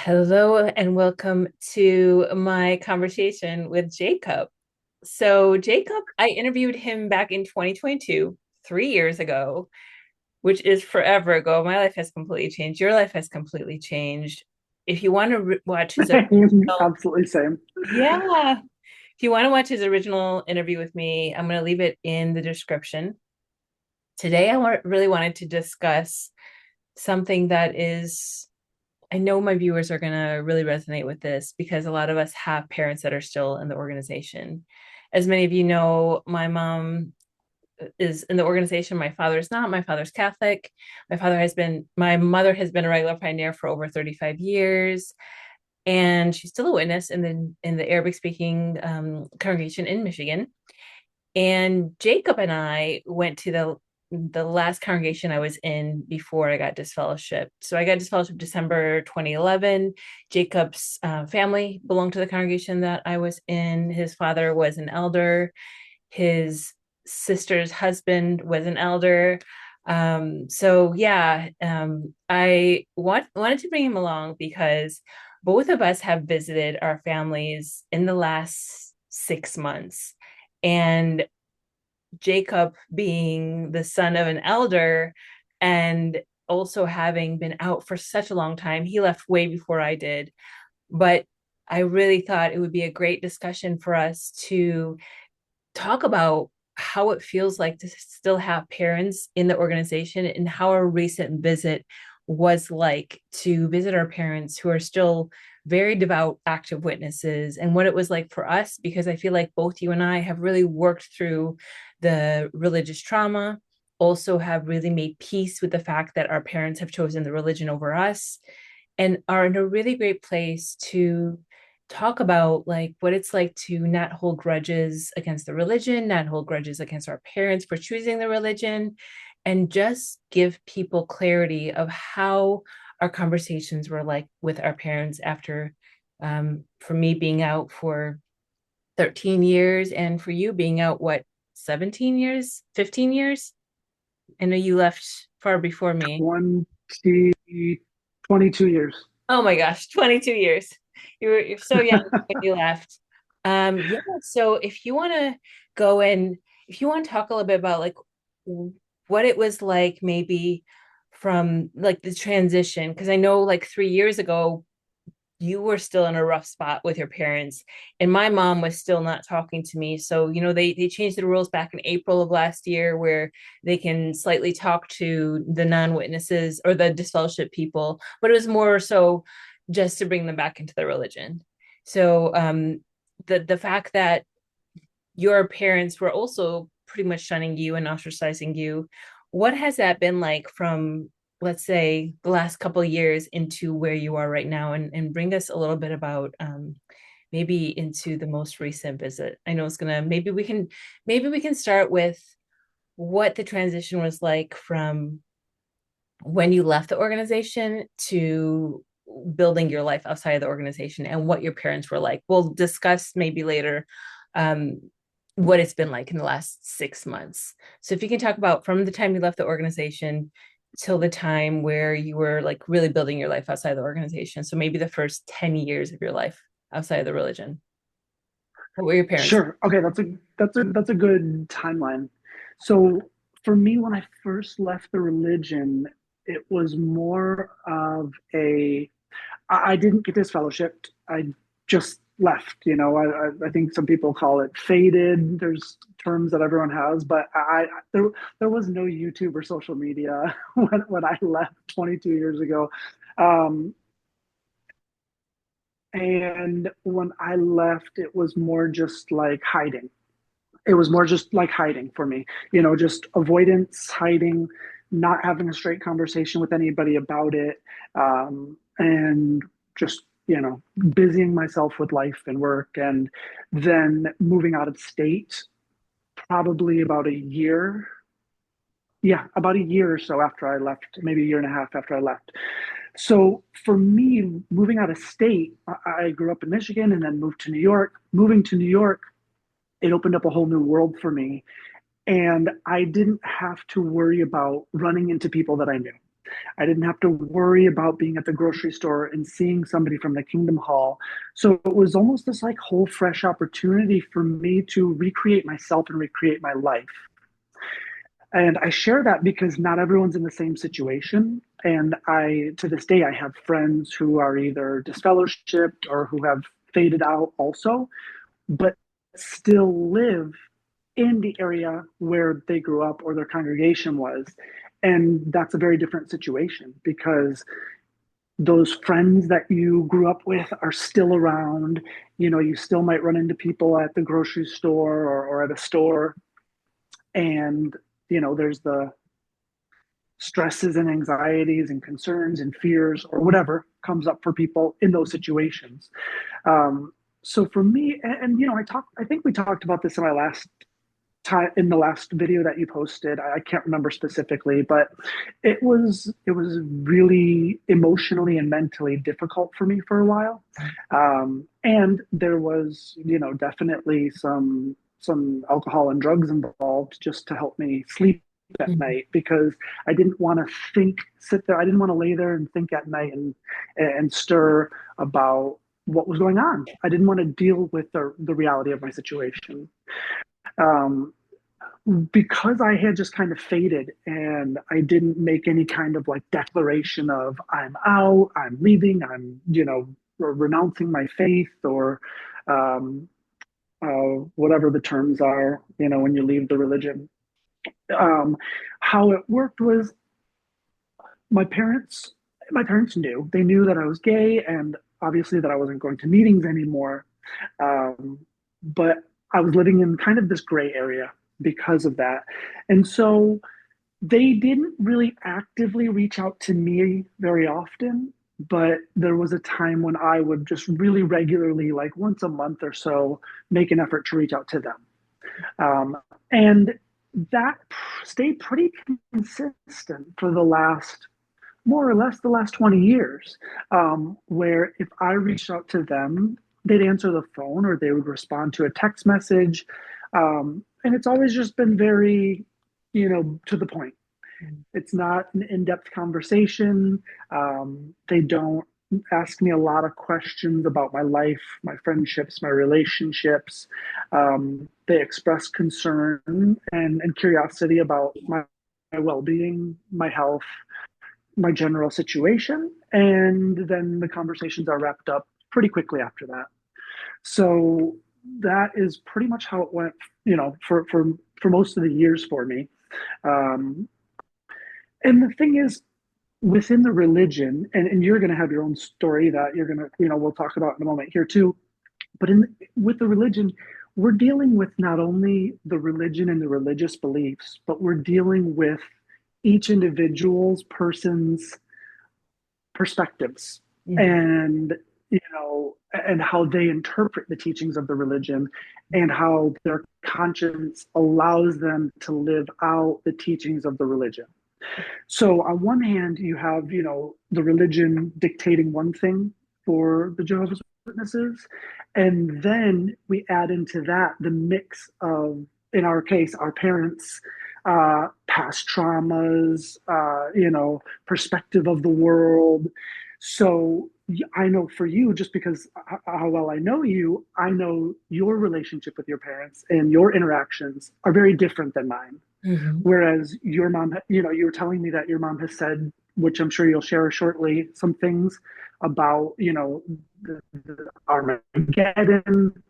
Hello and welcome to my conversation with Jacob. So, Jacob, I interviewed him back in 2022, 3 years ago, which is forever ago. My life has completely changed. Your life has completely changed. If you want to watch his original, Absolutely same. yeah, if you want to watch his original interview with me, I'm going to leave it in the description. Today, really wanted to discuss something that is I know my viewers are going to really resonate with this because a lot of us have parents that are still in the organization. As many of you know, my mom is in the organization. My father is not. My father's Catholic. My mother has been a regular pioneer for over 35 years. And she's still a witness in the Arabic speaking congregation in Michigan. And Jacob and I went to the last congregation I was in before I got disfellowshipped. So I got disfellowshipped December 2011. Jacob's family belonged to the congregation that I was in. His father was an elder. His sister's husband was an elder. So yeah, wanted to bring him along because both of us have visited our families in the last 6 months. And Jacob being the son of an elder and also having been out for such a long time, he left way before I did. But I really thought it would be a great discussion for us to talk about how it feels like to still have parents in the organization and how a recent visit was like to visit our parents who are still very devout active witnesses and what it was like for us, because I feel like both you and I have really worked through the religious trauma, also have really made peace with the fact that our parents have chosen the religion over us, and are in a really great place to talk about like what it's like to not hold grudges against the religion, not hold grudges against our parents for choosing the religion, and just give people clarity of how our conversations were like with our parents after, for me being out for 13 years and for you being out, what, 17 years, 15 years? I know you left far before me. 20, 22 years. Oh my gosh, 22 years. You're so young when you left. Yeah, so if you want to go and if you want to talk a little bit about like what it was like maybe from like the transition, because I know like 3 years ago you were still in a rough spot with your parents and my mom was still not talking to me. So they changed the rules back in April of last year where they can slightly talk to the non-witnesses or the disfellowship people, but it was more so just to bring them back into the religion. So the fact that your parents were also pretty much shunning you and ostracizing you, what has that been like from, let's say, the last couple of years into where you are right now? And bring us a little bit about maybe into the most recent visit. I know it's gonna maybe we can start with what the transition was like from when you left the organization to building your life outside of the organization and what your parents were like. We'll discuss maybe later um, what it's been like in the last 6 months. So if you can talk about from the time you left the organization till the time where you were like really building your life outside the organization. So maybe the first 10 years of your life outside of the religion. What were your parents? Sure. Okay, that's a good timeline. So for me, when I first left the religion, it was more of I didn't get this fellowship. I just left. I think some people call it faded. There's terms that everyone has, but there was no YouTube or social media when I left 22 years ago. Um, and when I left, it was more just like hiding. It was more just like hiding for me, just avoidance, hiding, not having a straight conversation with anybody about it, and just, busying myself with life and work. And then moving out of state, probably about a year. Yeah, about a year or so after I left, maybe a year and a half after I left. So for me, moving out of state, I grew up in Michigan and then moved to New York. Moving to New York, it opened up a whole new world for me. And I didn't have to worry about running into people that I knew. I didn't have to worry about being at the grocery store and seeing somebody from the Kingdom Hall. So it was almost this like whole fresh opportunity for me to recreate myself and recreate my life. And I share that because not everyone's in the same situation. And to this day, I have friends who are either disfellowshipped or who have faded out also, but still live in the area where they grew up or their congregation was. And that's a very different situation because those friends that you grew up with are still around. You know, you still might run into people at the grocery store or at a store. And, there's the stresses and anxieties and concerns and fears or whatever comes up for people in those situations. So for me, I think we talked about this in my last time in the last video that you posted. I can't remember specifically, but it was really emotionally and mentally difficult for me for a while. And there was, definitely some alcohol and drugs involved just to help me sleep at Mhm. night because I didn't want to sit there. I didn't want to lay there and think at night and stir about what was going on. I didn't want to deal with the reality of my situation. Um, because I had just kind of faded and I didn't make any kind of like declaration of I'm out, I'm leaving, I'm, renouncing my faith or um, whatever the terms are, when you leave the religion. Um, how it worked was my parents, my parents knew. They knew that I was gay and obviously that I wasn't going to meetings anymore. Um, but I was living in kind of this gray area because of that. And so they didn't really actively reach out to me very often, but there was a time when I would just really regularly, like once a month or so, make an effort to reach out to them. And that stayed pretty consistent for the last, more or less, the last 20 years, where if I reached out to them, they'd answer the phone or they would respond to a text message. And it's always just been very, to the point. It's not an in-depth conversation. They don't ask me a lot of questions about my life, my friendships, my relationships. They express concern and curiosity about my well-being, my health, my general situation, and then the conversations are wrapped up pretty quickly after that. So that is pretty much how it went, for most of the years for me. Um, and the thing is, within the religion, and you're going to have your own story that you're going to, we'll talk about in a moment here too. But with the religion, we're dealing with not only the religion and the religious beliefs, but we're dealing with each individual's person's perspectives Mhm. and and how they interpret the teachings of the religion and how their conscience allows them to live out the teachings of the religion. So on one hand, you have, the religion dictating one thing for the Jehovah's Witnesses, and then we add into that the mix of, in our case, our parents' past traumas, perspective of the world. So I know for you, just because how well I know you, I know your relationship with your parents and your interactions are very different than mine. Mhm. Whereas your mom, you were telling me that your mom has said, which I'm sure you'll share shortly, some things about, the Armageddon,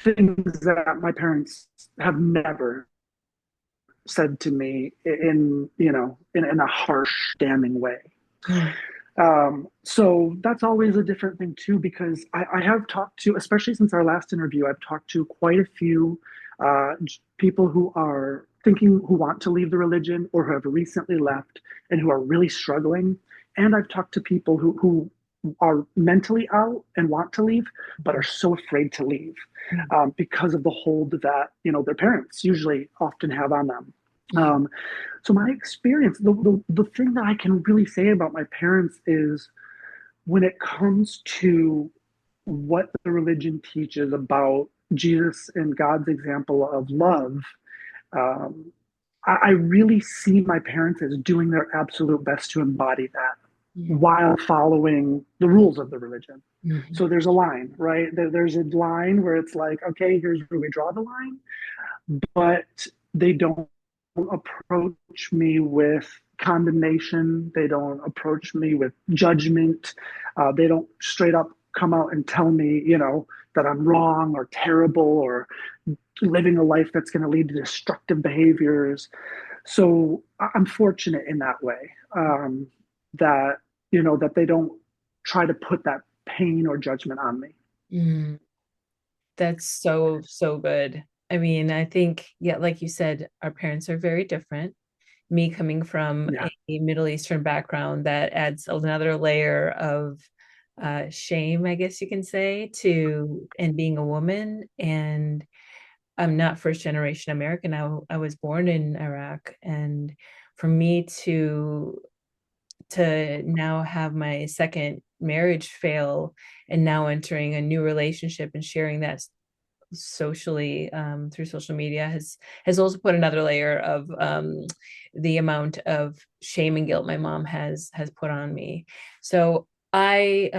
things that my parents have never said to me in a harsh, damning way. Mhm. So that's always a different thing too, because I have talked to, especially since our last interview, I've talked to quite a few people who are thinking, who want to leave the religion or who have recently left and who are really struggling. And I've talked to people who are mentally out and want to leave, but are so afraid to leave because of the hold that, their parents usually often have on them. Mhm. Um, so my experience, the thing that I can really say about my parents is when it comes to what the religion teaches about Jesus and God's example of love, um, I really see my parents as doing their absolute best to embody that Mhm. while following the rules of the religion. Mhm. So there's a line, right? There's a line where it's like, okay, here's where we draw the line, but they don't approach me with condemnation. They don't approach me with judgment. They don't straight up come out and tell me, that I'm wrong or terrible or living a life that's going to lead to destructive behaviors. So I'm fortunate in that way, that that they don't try to put that pain or judgment on me. Mm. That's so, so good. I mean, I think, yeah, like you said, our parents are very different. Me coming from Yeah. a Middle Eastern background, that adds another layer of shame, I guess you can say, to and being a woman. And I'm not first generation American. I was born in Iraq, and for me to now have my second marriage fail and now entering a new relationship and sharing that socially, through social media, has also put another layer of the amount of shame and guilt my mom has put on me. So I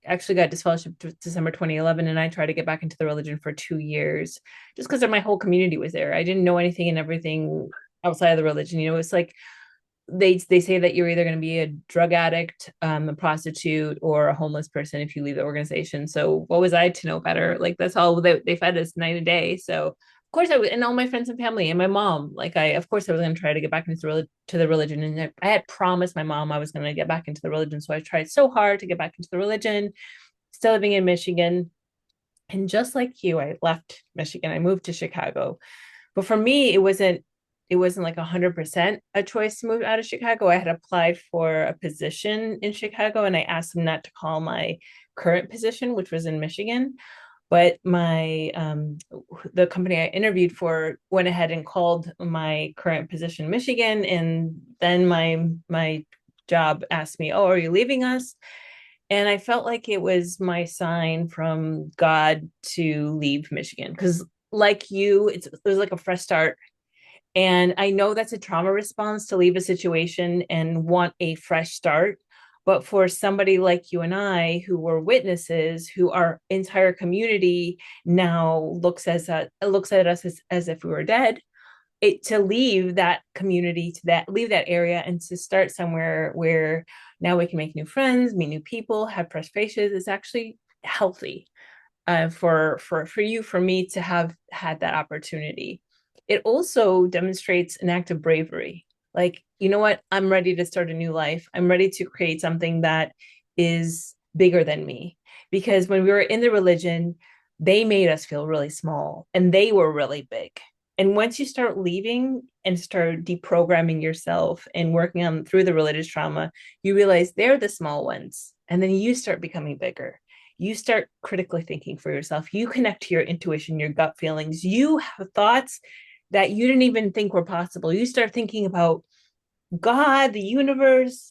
actually got disfellowshipped December 2011, and I tried to get back into the religion for 2 years just because my whole community was there. I didn't know anything and everything outside of the religion. It's like they say that you're either going to be a drug addict, a prostitute, or a homeless person if you leave the organization. So what was I to know better? Like that's all they fed us night and day. So of course I was, and all my friends and family and my mom. Like I, of course, I was going to try to get back into the religion, and I had promised my mom I was going to get back into the religion. So I tried so hard to get back into the religion. Still living in Michigan, and just like you, I left Michigan. I moved to Chicago, but for me, it wasn't like 100% a choice to move out of Chicago. I had applied for a position in Chicago, and I asked them not to call my current position, which was in Michigan. But the company I interviewed for went ahead and called my current position Michigan, and then my job asked me, "Oh, are you leaving us?" And I felt like it was my sign from God to leave Michigan because, like you, it was like a fresh start. And I know that's a trauma response to leave a situation and want a fresh start. But for somebody like you and I, who were witnesses, who our entire community now looks at us as if we were dead, to leave that community, to leave that area, and to start somewhere where now we can make new friends, meet new people, have fresh faces, is actually healthy, for me to have had that opportunity. It also demonstrates an act of bravery. Like, you know what? I'm ready to start a new life. I'm ready to create something that is bigger than me. Because when we were in the religion, they made us feel really small and they were really big. And once you start leaving and start deprogramming yourself and working on through the religious trauma, you realize they're the small ones. And then you start becoming bigger. You start critically thinking for yourself. You connect to your intuition, your gut feelings. You have thoughts that you didn't even think were possible. You start thinking about God, the universe,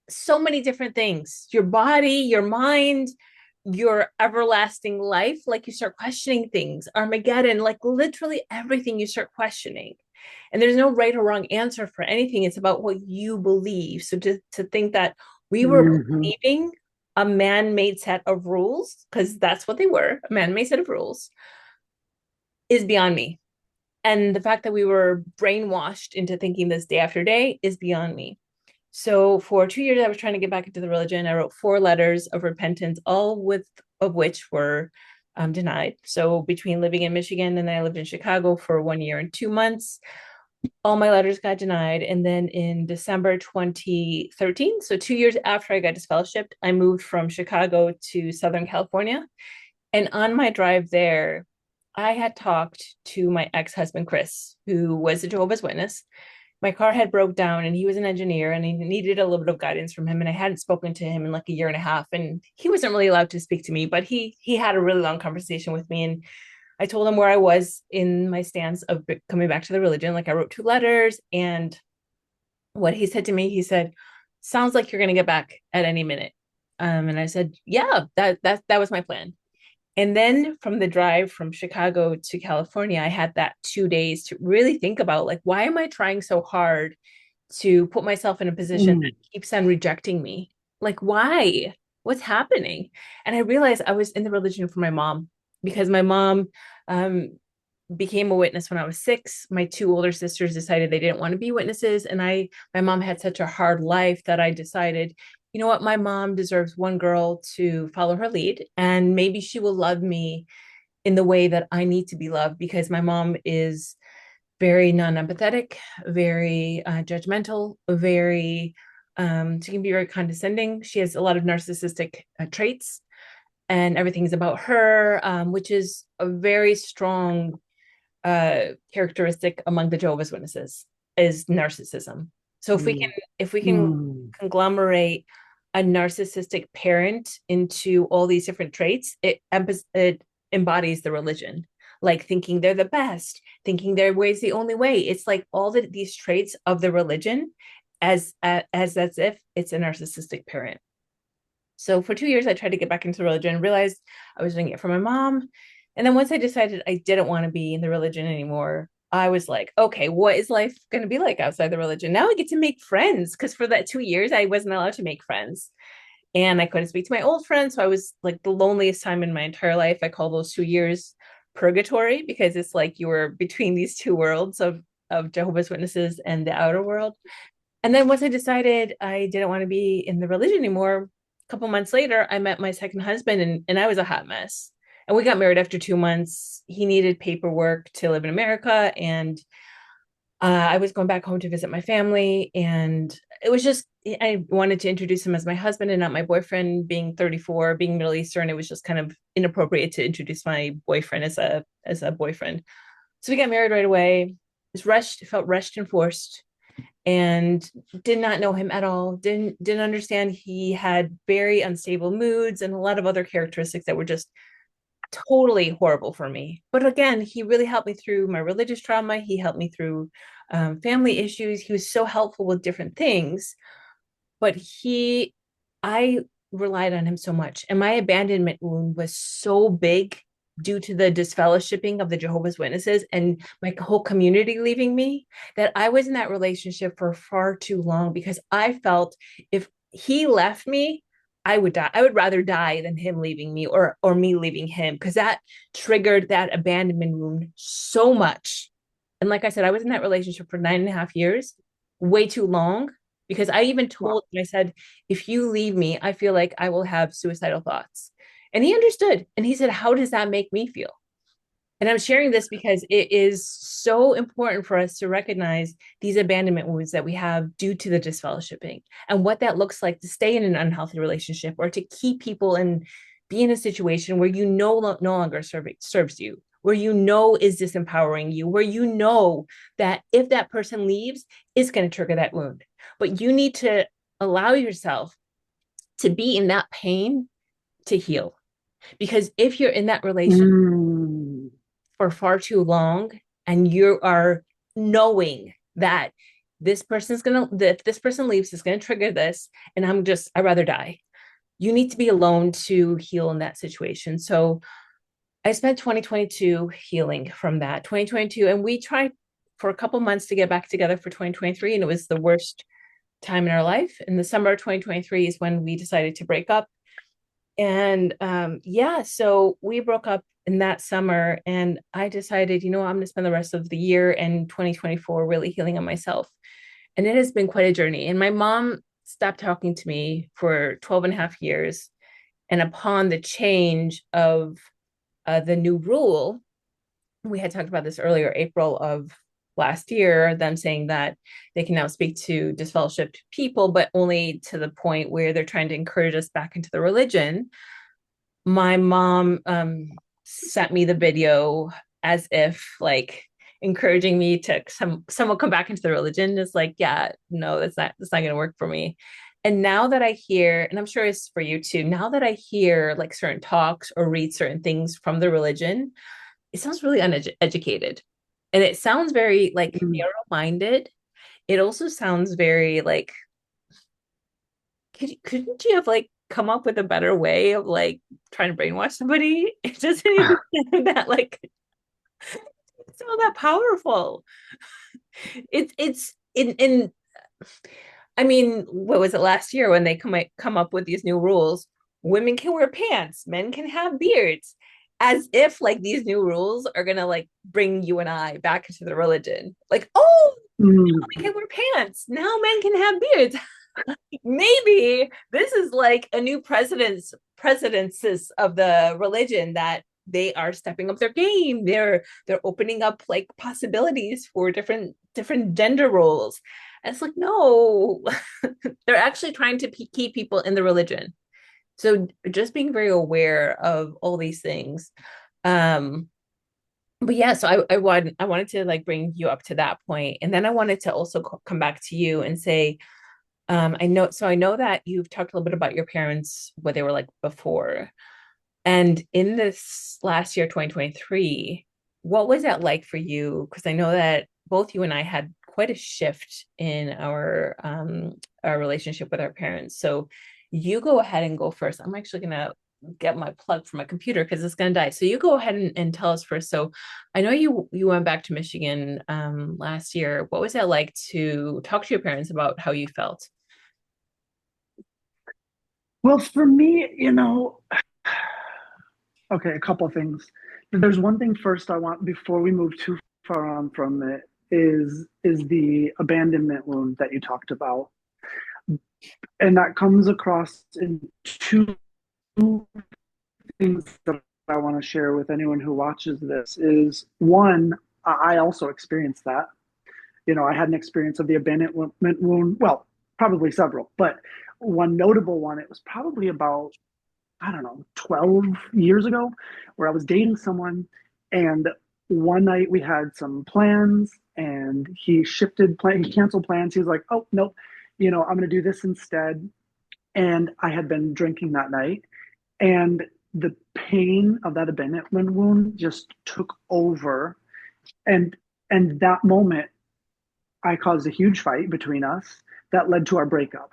so many different things, your body, your mind, your everlasting life. Like you start questioning things, Armageddon, like literally everything you start questioning. And there's no right or wrong answer for anything. It's about what you believe. So to think that we were Mm-hmm. believing a man-made set of rules, because that's what they were, a man-made set of rules, is beyond me. And the fact that we were brainwashed into thinking this day after day is beyond me. So for 2 years, I was trying to get back into the religion. I wrote 4 letters of repentance, all of which were denied. So between living in Michigan and then I lived in Chicago for 1 year and 2 months, all my letters got denied. And then in December 2013, so 2 years after I got disfellowshipped, I moved from Chicago to Southern California. And on my drive there, I had talked to my ex-husband, Chris, who was a Jehovah's Witness. My car had broke down and he was an engineer and he needed a little bit of guidance from him. And I hadn't spoken to him in like a year and a half. And he wasn't really allowed to speak to me, but he had a really long conversation with me. And I told him where I was in my stance of coming back to the religion. Like I wrote 2 letters, and what he said to me, he said, "Sounds like you're gonna get back at any minute." And I said, "Yeah, that was my plan." And then from the drive from Chicago to California, I had that 2 days to really think about like, why am I trying so hard to put myself in a position Mm, that keeps on rejecting me? Like, why? What's happening? And I realized I was in the religion for my mom because my mom um, became a witness when I was 6. My two older sisters decided they didn't want to be witnesses. And my mom had such a hard life that I decided, you know what, my mom deserves one girl to follow her lead. And maybe she will love me in the way that I need to be loved because my mom is very non-empathetic, very judgmental, very she can be very condescending. She has a lot of narcissistic traits, and everything's about her, which is a very strong characteristic among the Jehovah's Witnesses is narcissism. So mm, if we can mm, conglomerate a narcissistic parent into all these different traits, it embodies the religion. Like thinking they're the best, thinking their way is the only way. It's like all these traits of the religion as if it's a narcissistic parent. So for 2 years, I tried to get back into religion and realized I was doing it for my mom. And then once I decided I didn't want to be in the religion anymore, I was like, okay, what is life going to be like outside the religion? Now I get to make friends because for that 2 years, I wasn't allowed to make friends and I couldn't speak to my old friends. So I was like the loneliest time in my entire life. I call those 2 years purgatory because it's like you were between these two worlds of Jehovah's Witnesses and the outer world. And then once I decided I didn't want to be in the religion anymore, a couple months later, I met my second husband and I was a hot mess. And we got married after 2 months. He needed paperwork to live in America. And I was going back home to visit my family. And it was just, I wanted to introduce him as my husband and not my boyfriend. Being 34, being Middle Eastern, it was just kind of inappropriate to introduce my boyfriend as a boyfriend. So we got married right away. It was rushed, it felt rushed and forced and did not know him at all, didn't understand he had very unstable moods and a lot of other characteristics that were just totally horrible for me. But again, he really helped me through my religious trauma. He helped me through family issues. He was so helpful with different things. But I relied on him so much. And my abandonment wound was so big due to the disfellowshipping of the Jehovah's Witnesses and my whole community leaving me that I was in that relationship for far too long because I felt if he left me, I would die. I would rather die than him leaving me or me leaving him because that triggered that abandonment wound so much. And like I said, I was in that relationship for 9.5 years, way too long because I even wow. told him, I said, if you leave me, I feel like I will have suicidal thoughts. And he understood. And he said, how does that make me feel? And I'm sharing this because it is so important for us to recognize these abandonment wounds that we have due to the disfellowshipping and what that looks like to stay in an unhealthy relationship or to keep people and be in a situation where you no longer serves you, where you know is disempowering you, where you know that if that person leaves, it's going to trigger that wound. But you need to allow yourself to be in that pain to heal. Because if you're in that relationship Mm, for far too long and you are knowing that this person leaves is gonna trigger this, and I'd rather die. You need to be alone to heal in that situation. So I spent 2022 healing from that 2022, and we tried for a couple months to get back together for 2023, and it was the worst time in our life. In the summer of 2023 is when we decided to break up. And yeah, so we broke up in that summer, and I decided, I'm going to spend the rest of the year and 2024 really healing on myself. And it has been quite a journey. And my mom stopped talking to me for 12 and a half years. And upon the change of the new rule, we had talked about this earlier, April of last year, them saying that they can now speak to disfellowshipped people, but only to the point where they're trying to encourage us back into the religion. My mom sent me the video as if like encouraging me to somewhat come back into the religion. It's like, yeah, no, that's not gonna work for me. And now that I hear, and I'm sure it's for you too, now that I hear like certain talks or read certain things from the religion, it sounds really uneducated. And it sounds very like mm, narrow-minded. It also sounds very like couldn't you have like come up with a better way of like trying to brainwash somebody. It doesn't even sound that like it's not that powerful. It's in I mean, what was it last year when they come up with these new rules? Women can wear pants, men can have beards, as if like these new rules are gonna like bring you and I back into the religion. Like, oh, Mm. we can wear pants. Now men can have beards. Maybe this is like a new presidences of the religion that they are stepping up their game. They're opening up like possibilities for different gender roles. And it's like, no, they're actually trying to keep people in the religion. So just being very aware of all these things. Um, but yeah, so I wanted to like bring you up to that point, and then I wanted to also come back to you and say, I know that you've talked a little bit about your parents, what they were like before. And in this last year, 2023, what was that like for you? Because I know that both you and I had quite a shift in our relationship with our parents. So you go ahead and go first. I'm actually gonna get my plug for my computer because it's gonna die. So you go ahead and tell us first. So I know you went back to Michigan last year. What was that like to talk to your parents about how you felt? Well, for me, okay, a couple of things. There's one thing first I want before we move too far on from it is the abandonment wound that you talked about. And that comes across in two things that I want to share with anyone who watches this is one, I also experienced that. I had an experience of the abandonment wound, well, probably several, but one notable one, it was probably about, I don't know, 12 years ago, where I was dating someone. And one night we had some plans and he canceled plans. He was like, oh, nope, I'm going to do this instead. And I had been drinking that night. And the pain of that abandonment wound just took over. And that moment, I caused a huge fight between us that led to our breakup.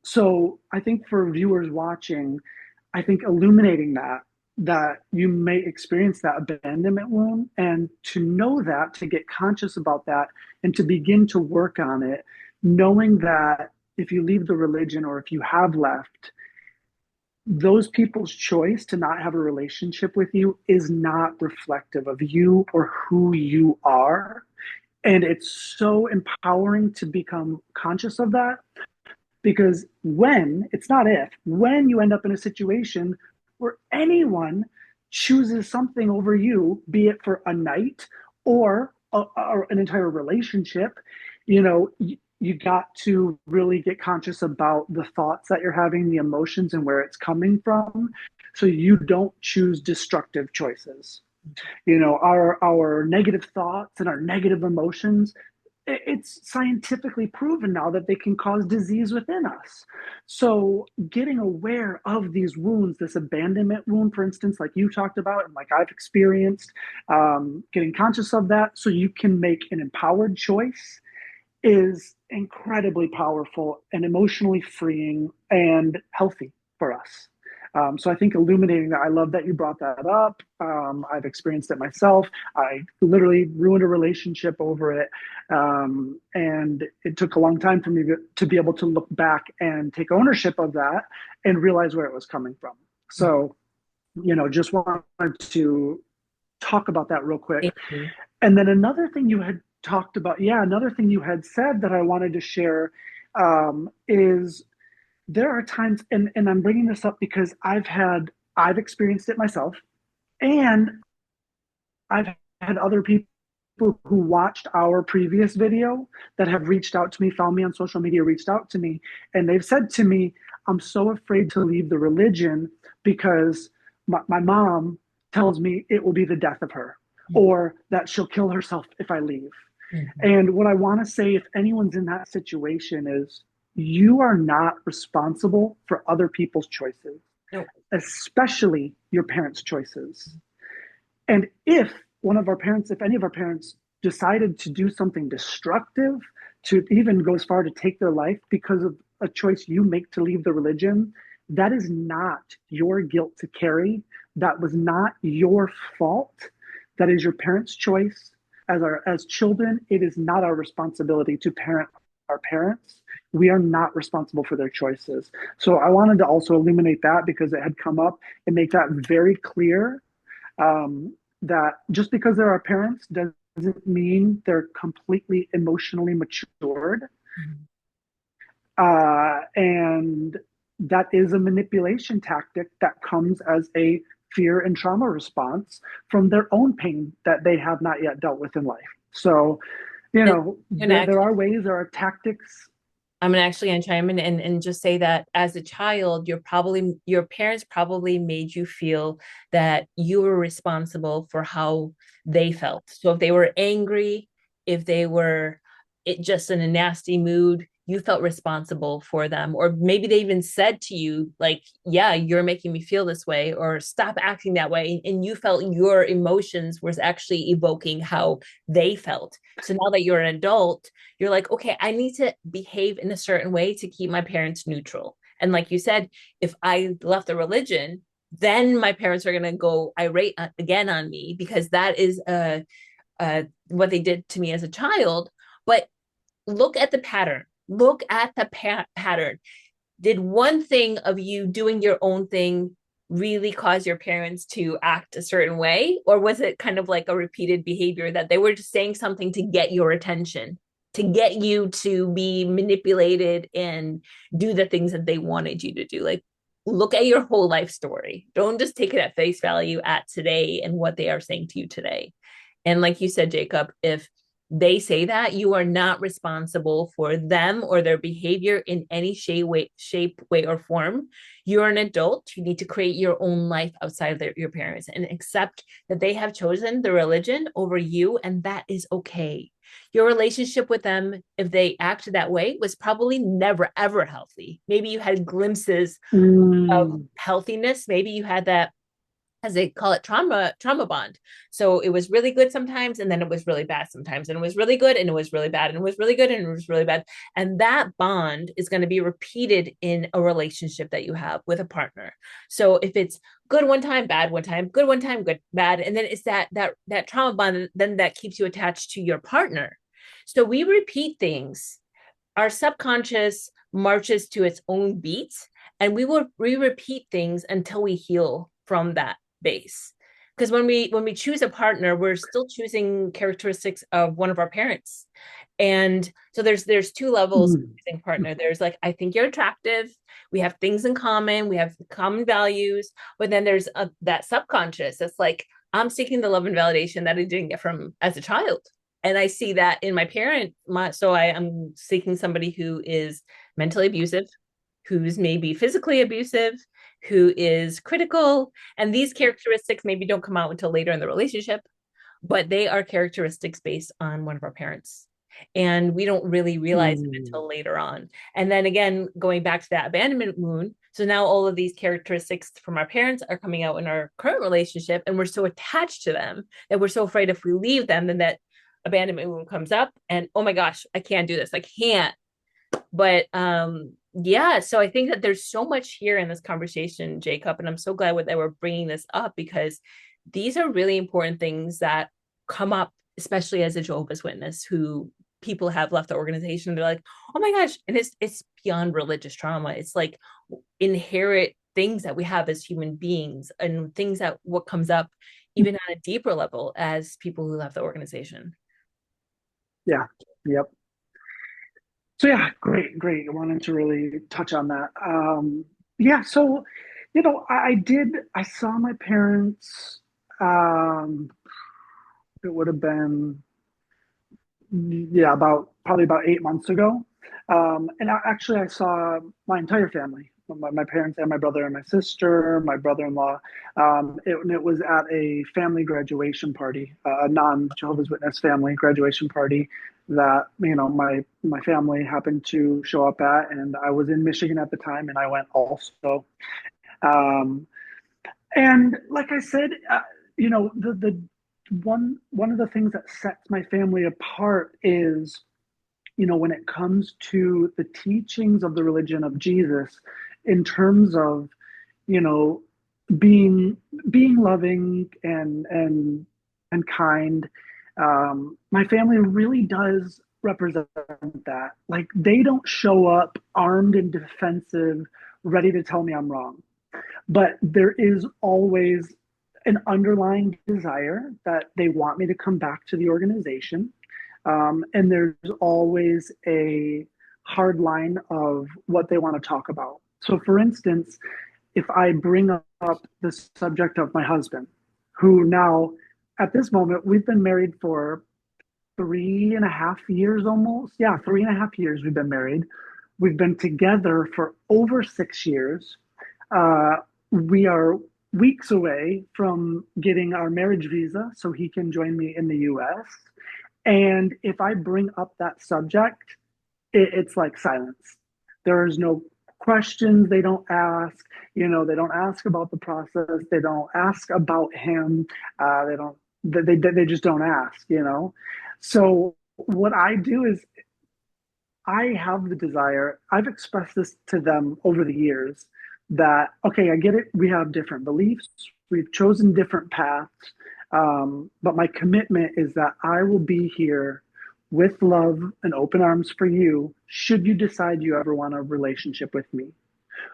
So I think for viewers watching, I think illuminating that you may experience that abandonment wound, and to know that, to get conscious about that, and to begin to work on it, knowing that if you leave the religion or if you have left, those people's choice to not have a relationship with you is not reflective of you or who you are. And it's so empowering to become conscious of that, because it's not if, when you end up in a situation where anyone chooses something over you, be it for a night or an entire relationship, you got to really get conscious about the thoughts that you're having, the emotions, and where it's coming from, so you don't choose destructive choices. Our negative thoughts and our negative emotions, it's scientifically proven now that they can cause disease within us. So getting aware of these wounds, this abandonment wound, for instance, like you talked about and like I've experienced, getting conscious of that so you can make an empowered choice is incredibly powerful and emotionally freeing and healthy for us. So I think illuminating that, I love that you brought that up. I've experienced it myself. I literally ruined a relationship over it. And it took a long time for me to be able to look back and take ownership of that and realize where it was coming from. So, just wanted to talk about that real quick. Thank you. And then another thing you had talked about, yeah, another thing you had said that I wanted to share, is there are times, and I'm bringing this up because I've experienced it myself, and I've had other people who watched our previous video that have reached out to me, found me on social media, reached out to me, and they've said to me, I'm so afraid to leave the religion because my mom tells me it will be the death of her, or that she'll kill herself if I leave. Mhm. And what I want to say, if anyone's in that situation, is you are not responsible for other people's choices, No. especially your parents' choices. And if any of our parents decided to do something destructive, to even go as far to take their life because of a choice you make to leave the religion, that is not your guilt to carry. That was not your fault. That is your parents' choice. As children, it is not our responsibility to parent our parents. We are not responsible for their choices. So I wanted to also illuminate that because it had come up and make that very clear, that just because they're our parents doesn't mean they're completely emotionally matured. Mhm. And that is a manipulation tactic that comes as a fear and trauma response from their own pain that they have not yet dealt with in life. So, And there are ways, there are tactics. I'm actually gonna chime in and just say that as a child, your parents probably made you feel that you were responsible for how they felt. So if they were angry, if they were just in a nasty mood, you felt responsible for them. Or maybe they even said to you, like, yeah, you're making me feel this way, or stop acting that way. And you felt your emotions was actually evoking how they felt. So now that you're an adult, you're like, okay, I need to behave in a certain way to keep my parents neutral. And like you said, if I left the religion, then my parents are going to go irate again on me because that is what they did to me as a child. But look at the pattern. Look at the pattern. Did one thing of you doing your own thing really cause your parents to act a certain way? Or was it kind of like a repeated behavior that they were just saying something to get your attention, to get you to be manipulated and do the things that they wanted you to do? Like, look at your whole life story. Don't just take it at face value at today and what they are saying to you today. And like you said, Jacob, if they say that you are not responsible for them or their behavior in any shape, way, or form. You're an adult. You need to create your own life outside of your parents and accept that they have chosen the religion over you, and that is okay. Your relationship with them, if they acted that way, was probably never ever healthy. Maybe you had glimpses of Mm, healthiness. Maybe you had that, as they call it, trauma bond. So it was really good sometimes, and then it was really bad sometimes, and it was really good and it was really bad, and it was really good and it was really bad. And that bond is going to be repeated in a relationship that you have with a partner. So if it's good one time, bad one time, good one time, good bad, and then it's that trauma bond then that keeps you attached to your partner. So we repeat things. Our subconscious marches to its own beats, and we repeat things until we heal from that base. Because when we choose a partner, we're still choosing characteristics of one of our parents. And so there's two levels of mm, choosing partner. There's like, I think you're attractive, we have things in common, we have common values. But then there's that subconscious that's like, I'm seeking the love and validation that I didn't get from as a child. And I see that in my parent. So I am seeking somebody who is mentally abusive, who's maybe physically abusive, who is critical. And these characteristics maybe don't come out until later in the relationship, but they are characteristics based on one of our parents. And we don't really realize it mm. until later on. And then again, going back to that abandonment wound. So now all of these characteristics from our parents are coming out in our current relationship, and we're so attached to them that we're so afraid if we leave them, then that abandonment wound comes up, and oh my gosh, I can't do this. I can't. But yeah, so I think that there's so much here in this conversation, Jacob, and I'm so glad that we're bringing this up because these are really important things that come up, especially as a Jehovah's Witness, who people have left the organization. They're like, oh my gosh, and it's beyond religious trauma. It's like inherent things that we have as human beings, and things that what comes up even on a deeper level as people who left the organization. Yeah. Yep. So yeah, great. I wanted to really touch on that. Yeah, so I saw my parents. Um, it would have been, yeah, about probably about 8 months ago. And actually, I saw my entire family, my parents and my brother and my sister, my brother-in-law. It was at a family graduation party, a non-Jehovah's Witness family graduation party that my family happened to show up at, and I was in Michigan at the time, and I went also. Um, and like I said, the one of the things that sets my family apart is when it comes to the teachings of the religion of Jesus, in terms of, you know, being being loving and kind, my family really does represent that. Like they don't show up armed and defensive, ready to tell me I'm wrong. But there is always an underlying desire that they want me to come back to the organization. And there's always a hard line of what they want to talk about. So, for instance, if I bring up the subject of my husband, who now, at this moment, we've been married for 3.5 years almost. Yeah, 3.5 years we've been married. We've been together for over 6 years. Uh, we are weeks away from getting our marriage visa so he can join me in the US. And if I bring up that subject, it's like silence. There's no questions they don't ask. They don't ask about the process. They don't ask about him. They don't. They just don't ask. So what I do is I have the desire. I've expressed this to them over the years that, okay, I get it. We have different beliefs. We've chosen different paths. But my commitment is that I will be here with love and open arms for you should you decide you ever want a relationship with me.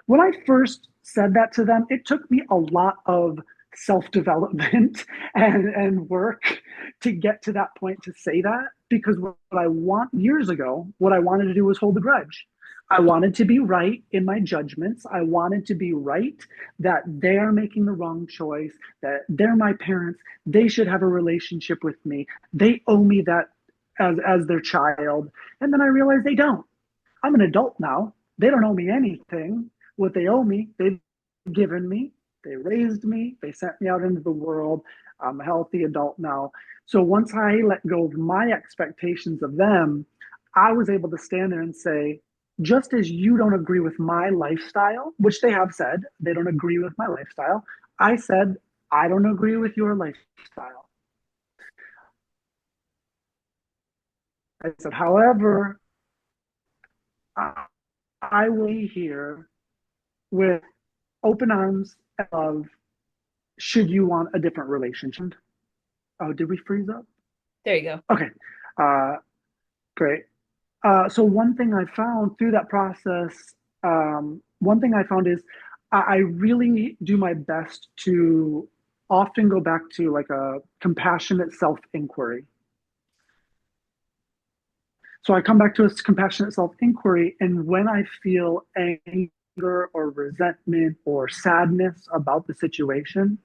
When I first said that to them, it took me a lot of self development and work to get to that point to say that. Because what I want years ago, what I wanted to do was hold a grudge. I wanted to be right in my judgments. I wanted to be right that they are making the wrong choice, that they're my parents. They should have a relationship with me. They owe me that as their child. And then I realized they don't. I'm an adult now. They don't owe me anything. What they owe me, they've given me. They raised me. They sent me out into the world. I'm a healthy adult now. So once I let go of my expectations of them, I was able to stand there and say, just as you don't agree with my lifestyle, which they have said, they don't agree with my lifestyle, I said, I don't agree with your lifestyle. I said, however, I will be here with open arms and love should you want a different relationship. Oh, did we freeze up? There you go. Okay, uh, great. So one thing I found through that process, one thing I found is I really do my best to often go back to like a compassionate self inquiry. So I come back to a compassionate self inquiry, and when I feel anger or resentment or sadness about the situation,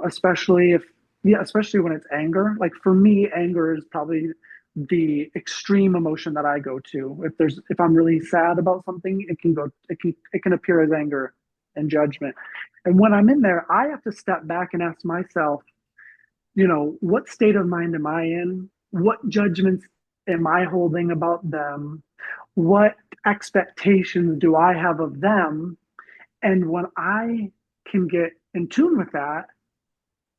especially if yeah, especially when it's anger. Like for me, anger is probably the extreme emotion that I go to. If I'm really sad about something, it can appear as anger and judgment. And when I'm in there, I have to step back and ask myself, what state of mind am I in? What judgments am I holding about them? What expectations do I have of them? And when I can get in tune with that,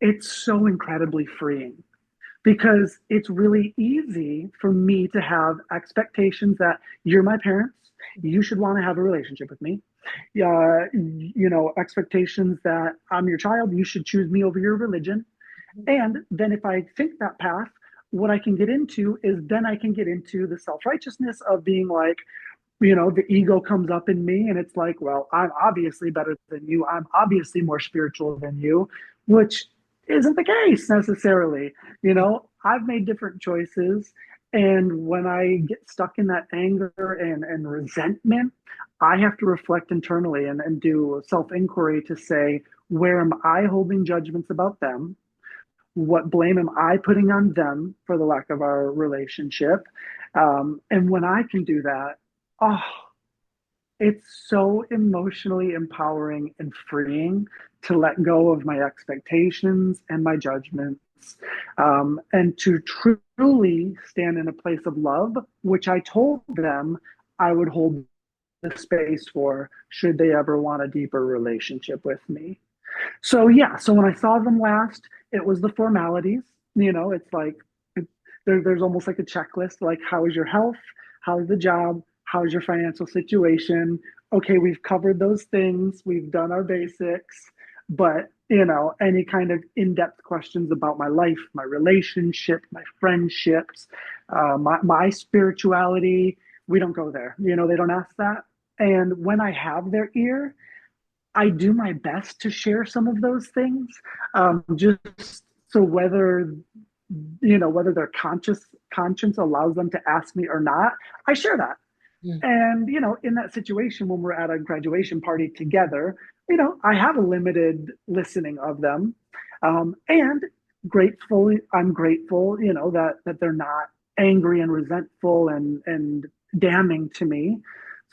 it's so incredibly freeing because it's really easy for me to have expectations that you're my parents, you should want to have a relationship with me. Expectations that I'm your child, you should choose me over your religion. And then if I think that path, what I can get into is then I can get into the self righteousness of being like, the ego comes up in me and it's like, well, I'm obviously better than you. I'm obviously more spiritual than you, which isn't the case necessarily. I've made different choices. And when I get stuck in that anger and resentment, I have to reflect internally and do self inquiry to say, where am I holding judgments about them? What blame am I putting on them for the lack of our relationship? And when I can do that, oh, it's so emotionally empowering and freeing to let go of my expectations and my judgments, and to truly stand in a place of love, which I told them I would hold the space for should they ever want a deeper relationship with me. So yeah, so when I saw them last, it was the formalities. It's like there's almost like a checklist, like how is your health? How's the job? How's your financial situation? Okay, we've covered those things. We've done our basics, but any kind of in-depth questions about my life, my relationship, my friendships, my spirituality, we don't go there. They don't ask that. And when I have their ear, I do my best to share some of those things. Just so whether their conscience allows them to ask me or not, I share that. Mm. And in that situation when we're at a graduation party together, I have a limited listening of them, and I'm grateful, that they're not angry and resentful and damning to me.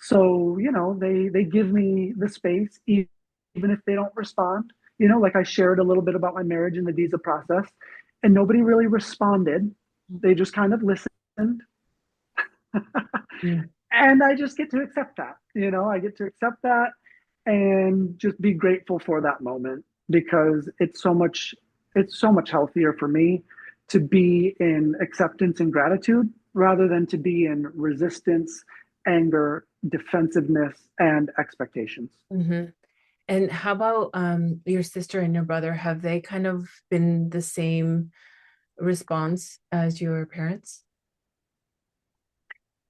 So they give me the space, even if they don't respond. Like I shared a little bit about my marriage and the visa process, and nobody really responded. They just kind of listened. Mm. And I just get to accept that. I get to accept that and just be grateful for that moment, because it's so much healthier for me to be in acceptance and gratitude rather than to be in resistance, anger, defensiveness, and expectations. Mhm. And how about your sister and your brother? Have they kind of been the same response as your parents?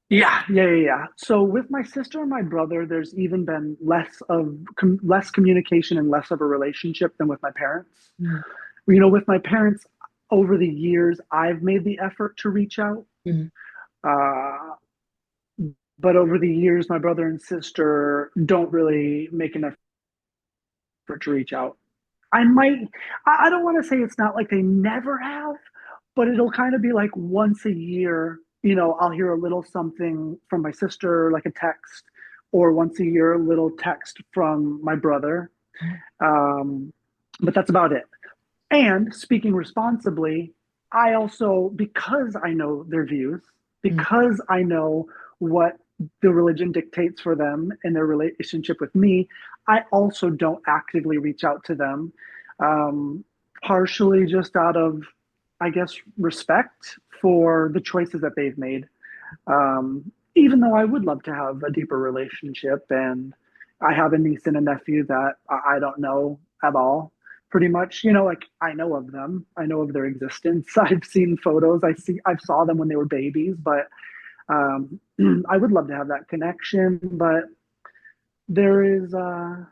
Yeah, yeah, yeah, yeah. So with my sister and my brother, there's even been less communication and less of a relationship than with my parents. Mm. With my parents, over the years, I've made the effort to reach out. Mm. Uh, but over the years, my brother and sister don't really make an effort to reach out. I might, I don't want to say it's not like they never have, but it'll kind of be like once a year, I'll hear a little something from my sister, like a text, or once a year, a little text from my brother. Um, but that's about it. And speaking responsibly, I also, because I know their views, Mm. because I know what the religion dictates for them and their relationship with me, I also don't actively reach out to them, um, partially just out of, I guess, respect for the choices that they've made. Even though I would love to have a deeper relationship, and I have a niece and a nephew that I don't know at all, pretty much. Like I know of them, I know of their existence. I've seen photos, I saw them when they were babies, but um, I would love to have that connection. But there is, I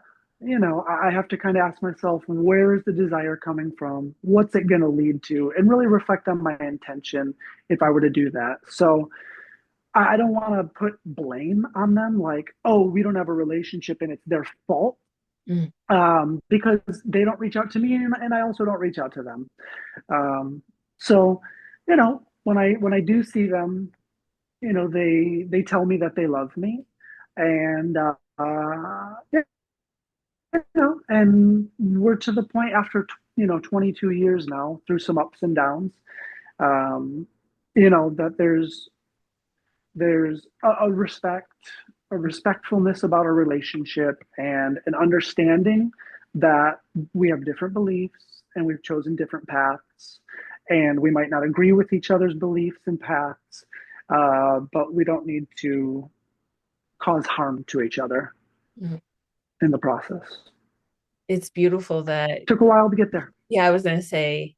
have to kind of ask myself, where is the desire coming from? What's it going to lead to? And really reflect on my intention if I were to do that. So I don't want to put blame on them, like, oh, we don't have a relationship and it's their fault, Mm. because they don't reach out to me, and I also don't reach out to them. So, when I do see them, they tell me that they love me, and and we're to the point after 22 years now, through some ups and downs, um, that there's a respect, a respectfulness about our relationship, and an understanding that we have different beliefs and we've chosen different paths, and we might not agree with each other's beliefs and paths, but we don't need to cause harm to each other Mm. in the process. It's beautiful that, Took a while to get there. yeah, I was going to say,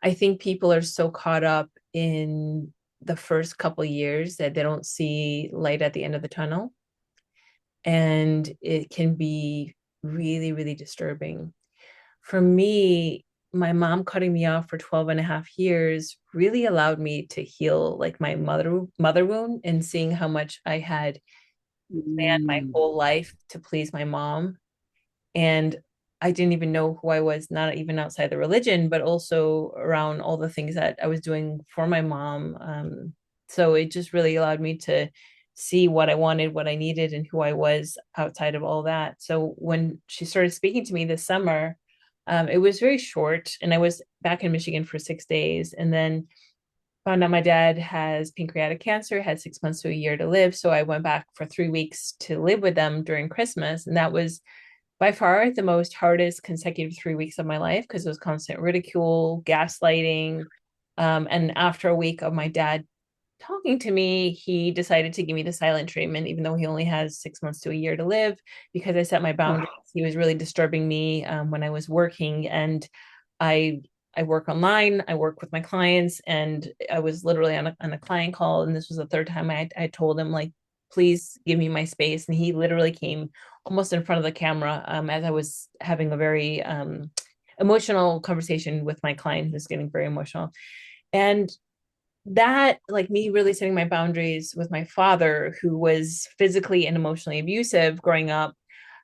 I think people are so caught up in the first couple years that they don't see light at the end of the tunnel. And it can be really, really disturbing. For me, my mom cutting me off for 12 and a half years really allowed me to heal like my mother wound, and seeing how much I had planned my Mm, whole life to please my mom. And I didn't even know who I was, not even outside the religion, but also around all the things that I was doing for my mom. So it just really allowed me to see what I wanted, what I needed, and who I was outside of all that. So when she started speaking to me this summer, it was very short, and I was back in Michigan for 6 days, and then found out my dad has pancreatic cancer, had 6 months to a year to live. So I went back for 3 weeks to live with them during Christmas, and that was by far the most hardest consecutive 3 weeks of my life, because it was constant ridicule, gaslighting. And after a week of my dad talking to me, he decided to give me the silent treatment, even though he only has 6 months to a year to live, because I set my boundaries. Oh, He was really disturbing me when I was working, and I I work online. I work with my clients, and I was literally on a client call, and this was the third time I told him like, please give me my space, and he literally came almost in front of the camera as I was having a very emotional conversation with my client who's getting very emotional. And that, like me really setting my boundaries with my father, who was physically and emotionally abusive growing up,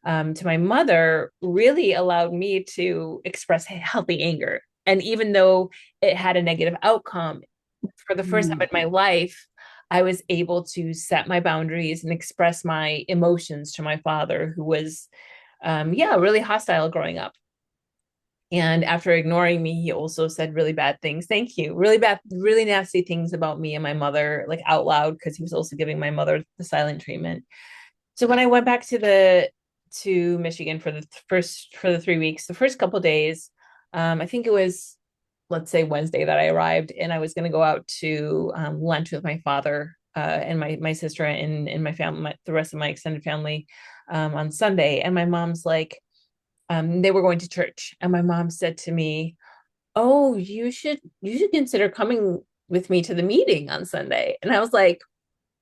to my mother, really allowed me to express healthy anger. And even though it had a negative outcome, for the first time mm, in my life, I was able to set my boundaries and express my emotions to my father, who was, yeah, really hostile growing up. And after ignoring me, he also said really bad things. Thank you. Really bad, really nasty things about me and my mother, like out loud, because he was also giving my mother the silent treatment. So when I went back to Michigan for the 3 weeks, the first couple of days, I think it was, let's say, Wednesday that I arrived, and I was going to go out to lunch with my father and my sister and my family, the rest of my extended family on Sunday. And my mom's like, they were going to church, and my mom said to me, "Oh, you should consider coming with me to the meeting on Sunday." And I was like,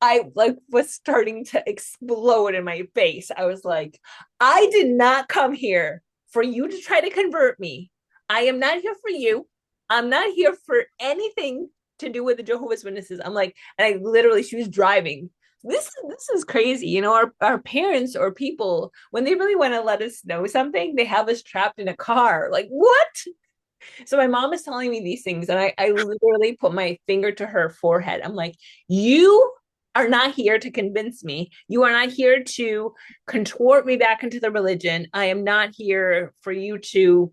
I like was starting to explode in my face. I was like, I did not come here for you to try to convert me. I am not here for you. I'm not here for anything to do with the Jehovah's Witnesses. I'm like, and I literally, she was driving. This is crazy. Our parents or people, when they really want to let us know something, they have us trapped in a car. Like, what? So my mom is telling me these things, and I literally put my finger to her forehead. I'm like, you are not here to convince me. You are not here to contort me back into the religion. I am not here for you to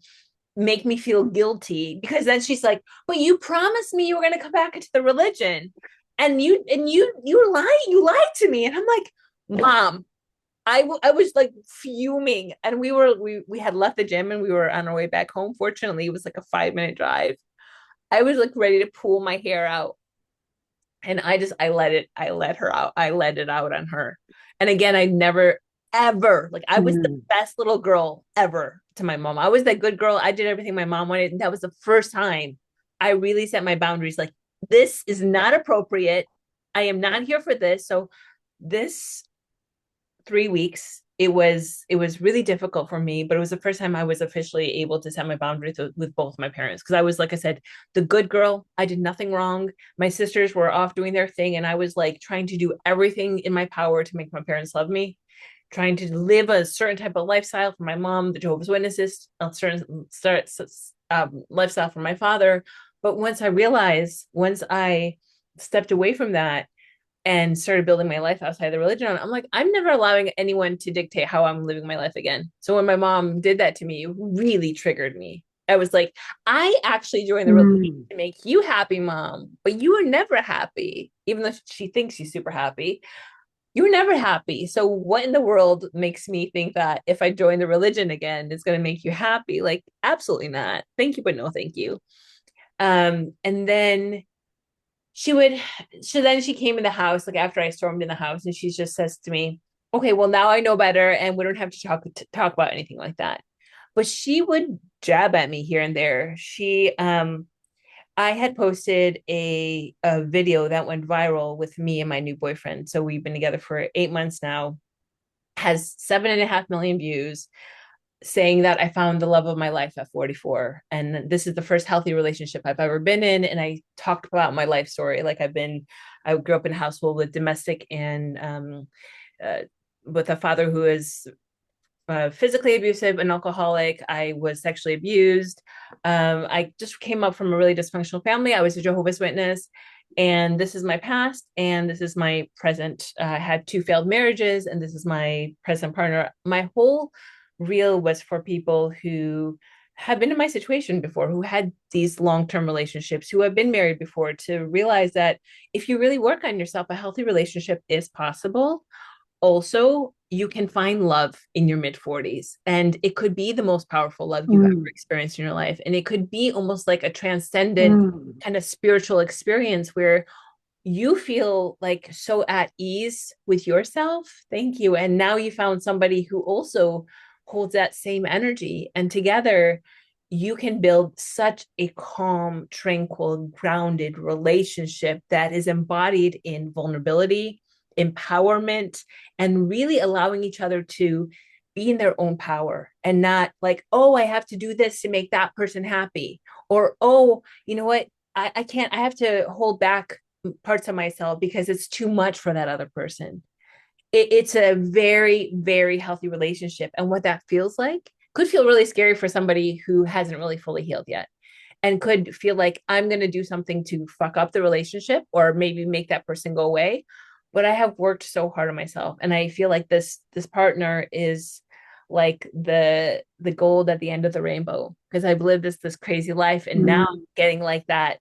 make me feel guilty. Because then she's like, but you promised me you were going to come back into the religion. And you lied to me. And I'm like, Mom, I was like fuming, and we had left the gym and we were on our way back home. Fortunately, it was like a 5 minute drive. I was like ready to pull my hair out, and I let her out. I let it out on her. And again, I never ever, like, I was the mm, best little girl ever to my mom. I was that good girl. I did everything my mom wanted, and that was the first time I really set my boundaries. Like, this is not appropriate. I am not here for this. So this 3 weeks, it was really difficult for me, but it was the first time I was officially able to set my boundaries with both my parents, because I was, like I said, the good girl. I did nothing wrong. My sisters were off doing their thing, and I was like trying to do everything in my power to make my parents love me, trying to live a certain type of lifestyle for my mom, the Jehovah's Witnesses, a certain lifestyle for my father. But once I stepped away from that and started building my life outside the religion, I'm like, I'm never allowing anyone to dictate how I'm living my life again. So when my mom did that to me, it really triggered me. I was like, I actually joined the religion mm, to make you happy, Mom, but you are never happy. Even though she thinks she's super happy, you were never happy. So what in the world makes me think that if I join the religion again, it's going to make you happy? Like, absolutely not. Thank you, but no, thank you. And then she would so then she came in the house, like after I stormed in the house, and she just says to me, okay, well, now I know better, and we don't have to talk about anything like that. But she would jab at me here and there. She I had posted a video that went viral with me and my new boyfriend. So we've been together for 8 months now, has 7.5 million views, saying that I found the love of my life at 44. And this is the first healthy relationship I've ever been in. And I talked about my life story. Like, I grew up in a household with domestic and uh, with a father who is physically abusive, an alcoholic. I was sexually abused. I just came up from a really dysfunctional family. I was a Jehovah's Witness. And this is my past, and this is my present. I had 2 failed marriages, and this is my present partner. My whole reel was for people who have been in my situation before, who had these long-term relationships, who have been married before, to realize that if you really work on yourself, a healthy relationship is possible. Also, you can find love in your mid 40s, and it could be the most powerful love you've ever mm, experienced in your life. And it could be almost like a transcendent mm, kind of spiritual experience where you feel like so at ease with yourself. Thank you. And now you found somebody who also holds that same energy. And together, you can build such a calm, tranquil, grounded relationship that is embodied in vulnerability, empowerment, and really allowing each other to be in their own power and not like, oh, I have to do this to make that person happy. Or, oh, you know what? I can't, I have to hold back parts of myself because it's too much for that other person. It's a very, very healthy relationship. And what that feels like could feel really scary for somebody who hasn't really fully healed yet and could feel like I'm going to do something to fuck up the relationship or maybe make that person go away. But I have worked so hard on myself, and I feel like this partner is like the gold at the end of the rainbow because I've lived this crazy life, and now Mm. getting like that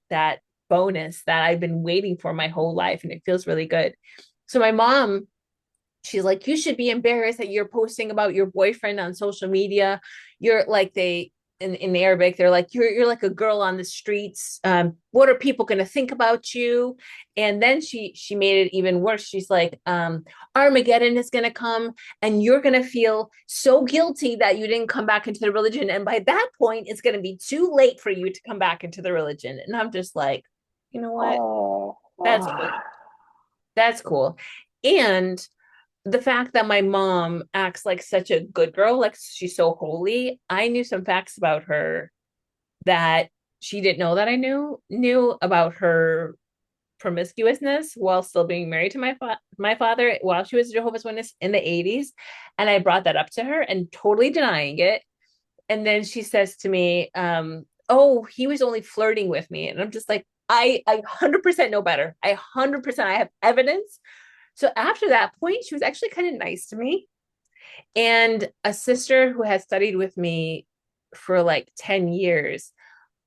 bonus that I've been waiting for my whole life, and it feels really good. So my mom, she's like, you should be embarrassed that you're posting about your boyfriend on social media. You're like they in Arabic, they're like, you're like a girl on the streets. What are people gonna think about you? And then she made it even worse. She's like, Armageddon is gonna come and you're gonna feel so guilty that you didn't come back into the religion. And by that point, it's gonna be too late for you to come back into the religion. And I'm just like, you know what? Oh, That's cool. That's cool. And the fact that my mom acts like such a good girl, like she's so holy, I knew some facts about her that she didn't know that I knew about her promiscuousness while still being married to my father while she was a Jehovah's Witness in the 80s. And I brought that up to her and totally denying it. And then she says to me, oh, he was only flirting with me. And I'm just like, I 100% know better. I 100% I have evidence. So after that point, she was actually kind of nice to me. And a sister who had studied with me for like 10 years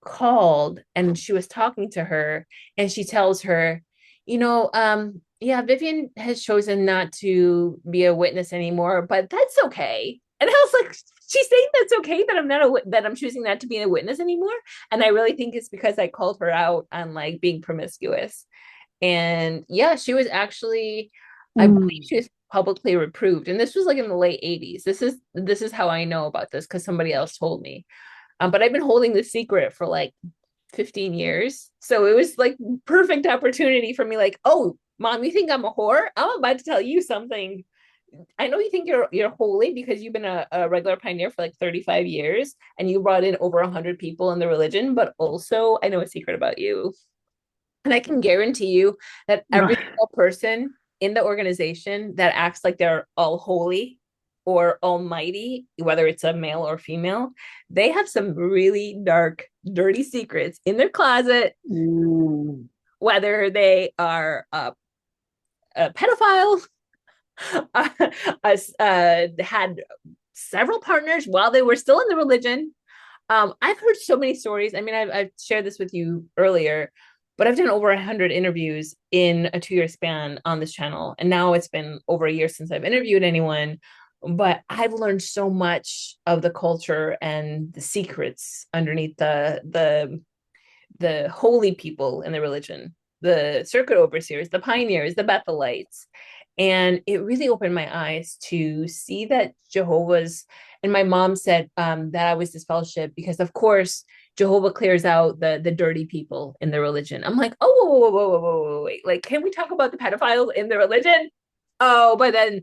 called and she was talking to her and she tells her, yeah, Vivian has chosen not to be a witness anymore, but that's okay. And I was like, she's saying that's okay that I'm not that I'm choosing not to be a witness anymore. And I really think it's because I called her out on like being promiscuous. And yeah, she was actually, I believe mm. she was publicly reproved. And this was like in the late 80s. This is how I know about this because somebody else told me. But I've been holding this secret for like 15 years. So it was like perfect opportunity for me, like, oh, mom, you think I'm a whore? I'm about to tell you something. I know you think you're holy because you've been a regular pioneer for like 35 years and you brought in over 100 people in the religion, but also I know a secret about you. And I can guarantee you that every single person in the organization that acts like they're all holy or almighty, whether it's a male or female, they have some really dark, dirty secrets in their closet, Mm. whether they are a pedophile, uh, had several partners while they were still in the religion. I've heard so many stories. I mean, I've shared this with you earlier, but I've done over 100 interviews in a 2 year span on this channel. And now it's been over a year since I've interviewed anyone. But I've learned so much of the culture and the secrets underneath the holy people in the religion, the circuit overseers, the pioneers, the Bethelites. And it really opened my eyes to see that Jehovah's, and my mom said that I was disfellowship because, of course, Jehovah clears out the dirty people in the religion. I'm like, oh, whoa, whoa, whoa, whoa, whoa, whoa, wait. Like, can we talk about the pedophiles in the religion? Oh, but then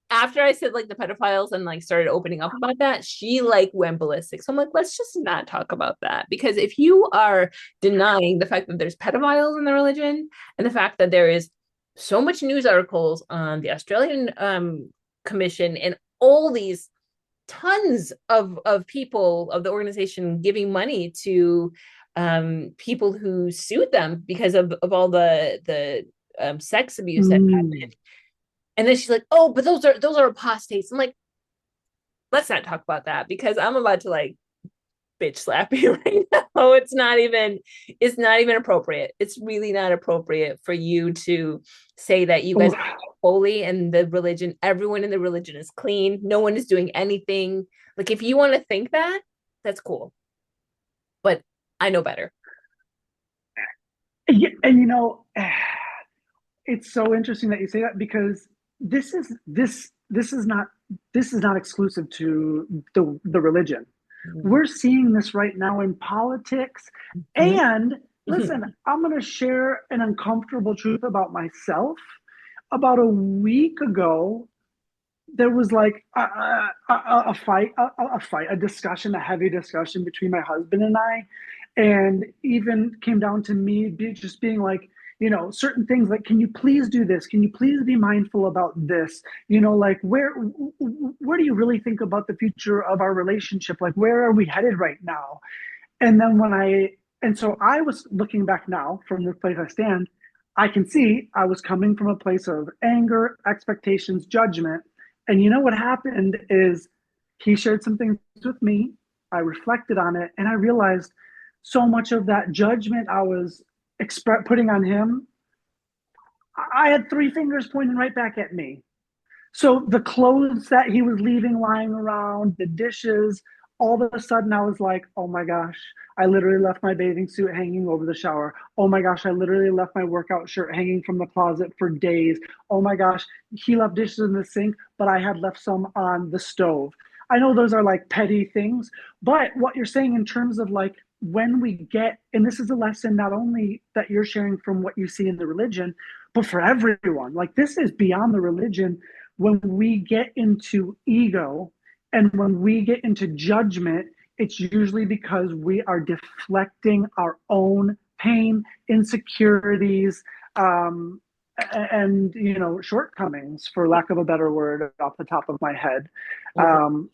after I said like the pedophiles and like started opening up about that, she like went ballistic. So I'm like, let's just not talk about that because if you are denying the fact that there's pedophiles in the religion and the fact that there is so much news articles on the Australian Commission and all these tons of people of the organization giving money to people who sued them because of all the sex abuse that Mm. happened. And then she's like, "Oh, but those are apostates." I'm like, "Let's not talk about that because I'm about to like bitch slap you right now. It's not even appropriate. It's really not appropriate for you to say that you guys Oh, are holy and the religion, everyone in the religion is clean. No one is doing anything. Like if you want to think that, that's cool. But I know better. yeah, and it's so interesting that you say that because this is not exclusive to the religion. Mhm. We're seeing this right now in politics. And listen, I'm going to share an uncomfortable truth about myself. About a week ago, there was like a fight, a discussion, a heavy discussion between my husband and I, and even came down to me just being like, certain things like, can you please do this? Can you please be mindful about this? Like where do you really think about the future of our relationship? Like, where are we headed right now? And then and so I was looking back now from the place I stand, I can see I was coming from a place of anger, expectations, judgment. And you know what happened is he shared some things with me. I reflected on it and I realized so much of that judgment I was putting on him, I had three fingers pointing right back at me. So the clothes that he was leaving lying around, the dishes, all of a sudden I was like, oh my gosh, I literally left my bathing suit hanging over the shower. Oh my gosh, I literally left my workout shirt hanging from the closet for days. Oh my gosh, he left dishes in the sink, but I had left some on the stove. I know those are like petty things, but what you're saying in terms of like when we get, and this is a lesson not only that you're sharing from what you see in the religion, but for everyone, like this is beyond the religion. When we get into ego and when we get into judgment, it's usually because we are deflecting our own pain, insecurities, and shortcomings, for lack of a better word, off the top of my head.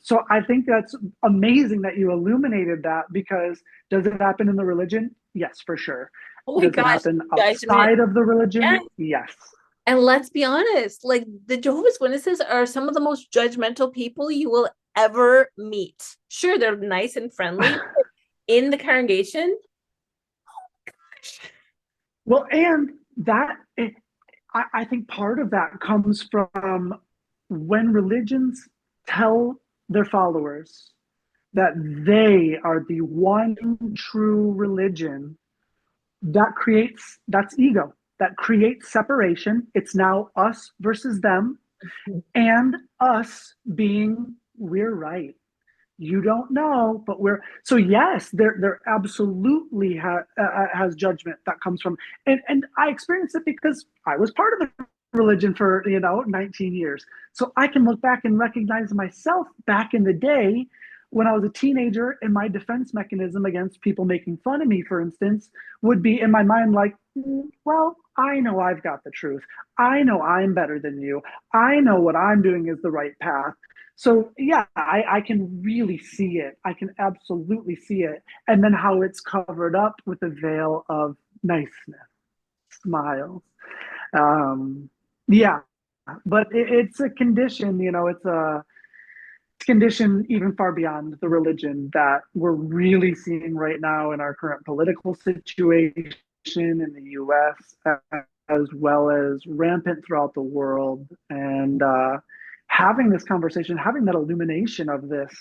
So I think that's amazing that you illuminated that, because does it happen in the religion? Yes, for sure. Oh my Does it gosh, happen judgment. outside of the Yeah. religion? Yes. And let's be honest, like the Jehovah's Witnesses are some of the most judgmental people you will ever meet. Sure, they're nice and friendly, but in the congregation, Well, and I think part of that comes from when religions tell their followers that they are the one true religion, that's ego. That creates separation. It's now us versus them, and us being we're right. You don't know, but we're so yes, there absolutely has judgment that comes from, and I experienced it because I was part of the religion for 19 years, so I can look back and recognize myself back in the day when I was a teenager, and my defense mechanism against people making fun of me, for instance, would be in my mind like, well, I know I've got the truth. I know I'm better than you. I know what I'm doing is the right path. So yeah, I can really see it. I can absolutely see it. And then how it's covered up with a veil of niceness, smiles. Um, yeah, but it's a condition, it's a condition even far beyond the religion that we're really seeing right now in our current political situation in the US, as well as rampant throughout the world. And having this conversation, having that illumination of this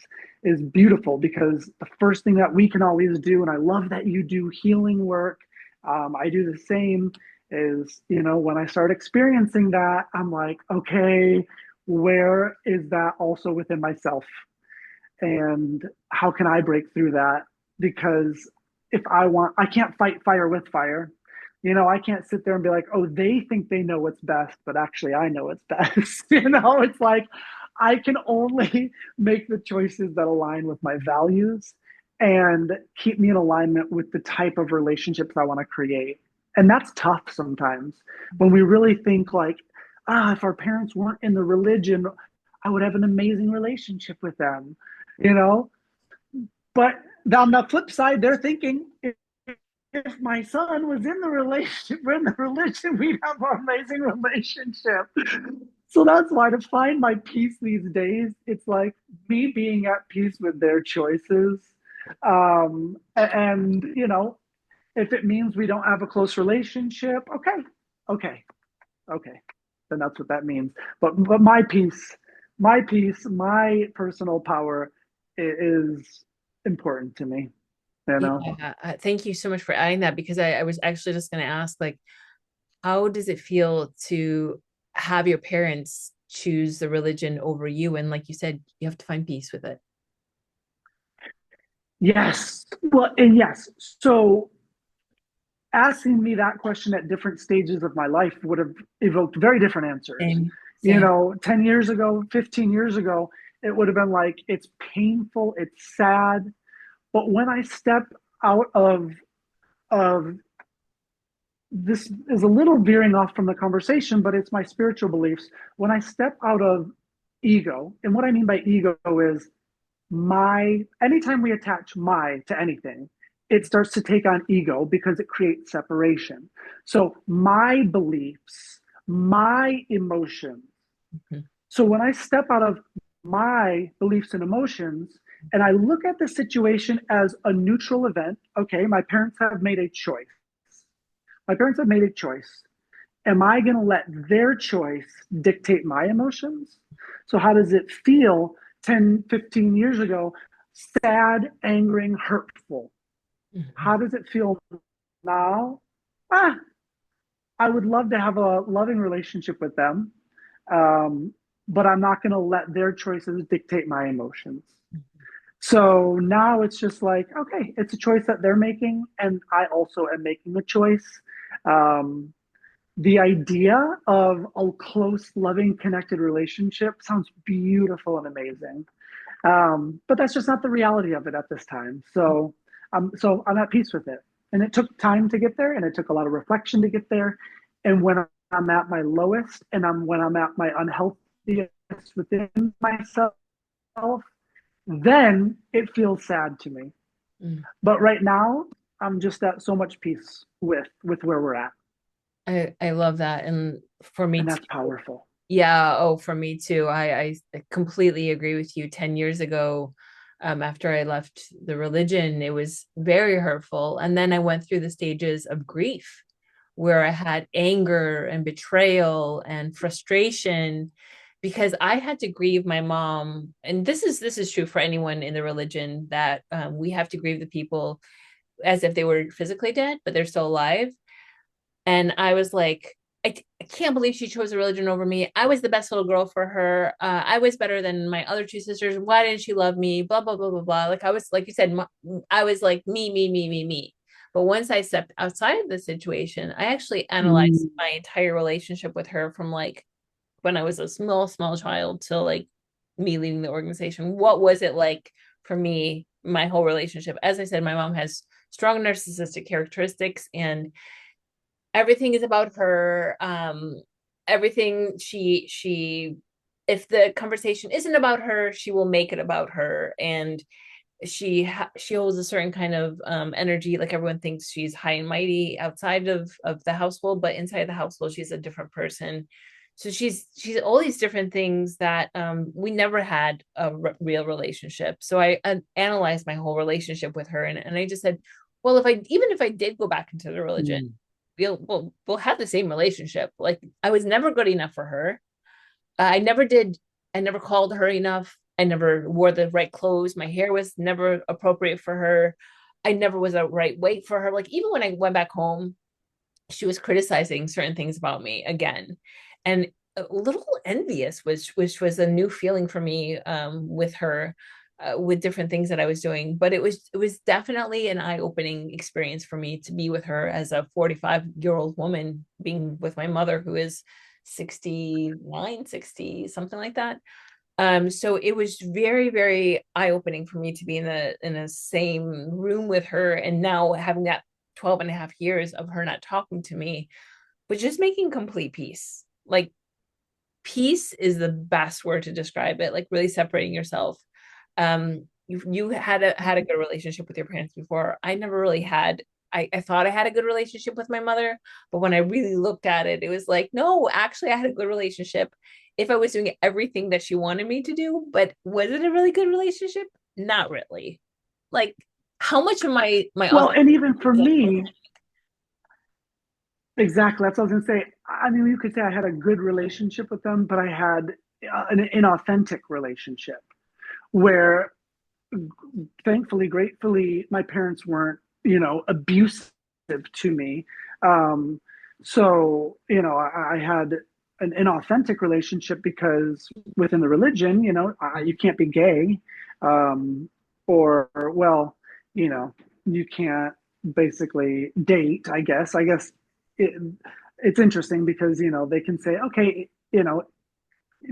is beautiful, because the first thing that we can always do, and I love that you do healing work, I do the same, is, when I start experiencing that, I'm like, okay, where is that also within myself? And how can I break through that? Because if I can't fight fire with fire. I can't sit there and be like, oh, they think they know what's best, but actually I know what's best. It's like I can only make the choices that align with my values and keep me in alignment with the type of relationships I want to create. And that's tough sometimes when we really think like, if our parents weren't in the religion, I would have an amazing relationship with them, you know? But on the flip side, they're thinking, if my son was in the relationship, we're in the religion, we'd have an amazing relationship. So that's why, to find my peace these days, it's like me being at peace with their choices. And, if it means we don't have a close relationship, okay, okay, okay, then that's what that means. But my personal power is important to me. You know. yeah, thank you so much for adding that because I was actually just going to ask, like, how does it feel to have your parents choose the religion over you? And like you said, you have to find peace with it. Yes. Well, and yes. So asking me that question at different stages of my life would have evoked very different answers. Same, same. 10 years ago, 15 years ago, it would have been like, it's painful, it's sad. But when I step out of this is a little veering off from the conversation, but it's my spiritual beliefs. When I step out of ego, and what I mean by ego is my, anytime we attach my to anything, it starts to take on ego because it creates separation. So my beliefs, my emotions. Mhm. So when I step out of my beliefs and emotions and I look at the situation as a neutral event, okay, my parents have made a choice. My parents have made a choice. Am I going to let their choice dictate my emotions? So, how does it feel 10, 15 years ago? Sad, angering, hurtful. How Mhm. does it feel now? Ah, I would love to have a loving relationship with them, um, but I'm not going to let their choices dictate my emotions. So now it's just like, okay, it's a choice that they're making, and I also am making a choice. Um, the idea of a close, loving, connected relationship sounds beautiful and amazing. But that's just not the reality of it at this time. So I'm at peace with it. And it took time to get there, and it took a lot of reflection to get there. And when I'm at my lowest, and when I'm at my unhealthiest within myself, then it feels sad to me. Mhm. But right now, I'm just at so much peace with where we're at, I love that. And for me and that's too. powerful. Yeah, oh, for me too. I completely agree with you. 10 years ago, after I left the religion, it was very hurtful. And then I went through the stages of grief where I had anger and betrayal and frustration because I had to grieve my mom. And this is true for anyone in the religion that we have to grieve the people as if they were physically dead, but they're still alive. And I was like, I can't believe she chose a religion over me. I was the best little girl for her. I was better than my other two sisters. Why didn't she love me? Blah, blah, blah, blah, blah. Like I was, like you said, I was like me, me, me, me, me. But once I stepped outside of the situation, I actually analyzed Mm. my entire relationship with her from like when I was a small, small child to like me leading the organization. What was it like for me, my whole relationship? As I said, my mom has strong narcissistic characteristics and everything is about her. Everything she if the conversation isn't about her, she will make it about her. And she holds a certain kind of energy. Like everyone thinks she's high and mighty outside of the household, but inside the household she's a different person. So she's all these different things that we never had a real relationship. So I analyzed my whole relationship with her, and I just said, well, if I even if I did go back into the religion, Mm. we'll have the same relationship. Like I was never good enough for her. I never did. I never called her enough. I never wore the right clothes. My hair was never appropriate for her. I never was a right weight for her. Like even when I went back home, she was criticizing certain things about me again, and a little envious, which was a new feeling for me with her. With different things that I was doing, but it was definitely an eye-opening experience for me to be with her as a 45-year-old woman, being with my mother who is 69, 60, something like that. So it was very, very eye-opening for me to be in the same room with her, and now having that 12 and a half years of her not talking to me, but just making complete peace. Like peace is the best word to describe it, like really separating yourself. You had a good relationship with your parents before. I never really had. I thought I had a good relationship with my mother, but when I really looked at it, it was like, no, actually I had a good relationship if I was doing everything that she wanted me to do. But was it a really good relationship? Not really. Like how much of my Well, other and even for me, exactly. That's what I was going to say. I mean, you could say I had a good relationship with them, but I had an inauthentic relationship where, thankfully, gratefully, my parents weren't, abusive to me. Um, So, I had an inauthentic relationship because within the religion, you can't be gay, um, or, well, you know, you can't basically date, I guess. It, it's interesting because, they can say, okay,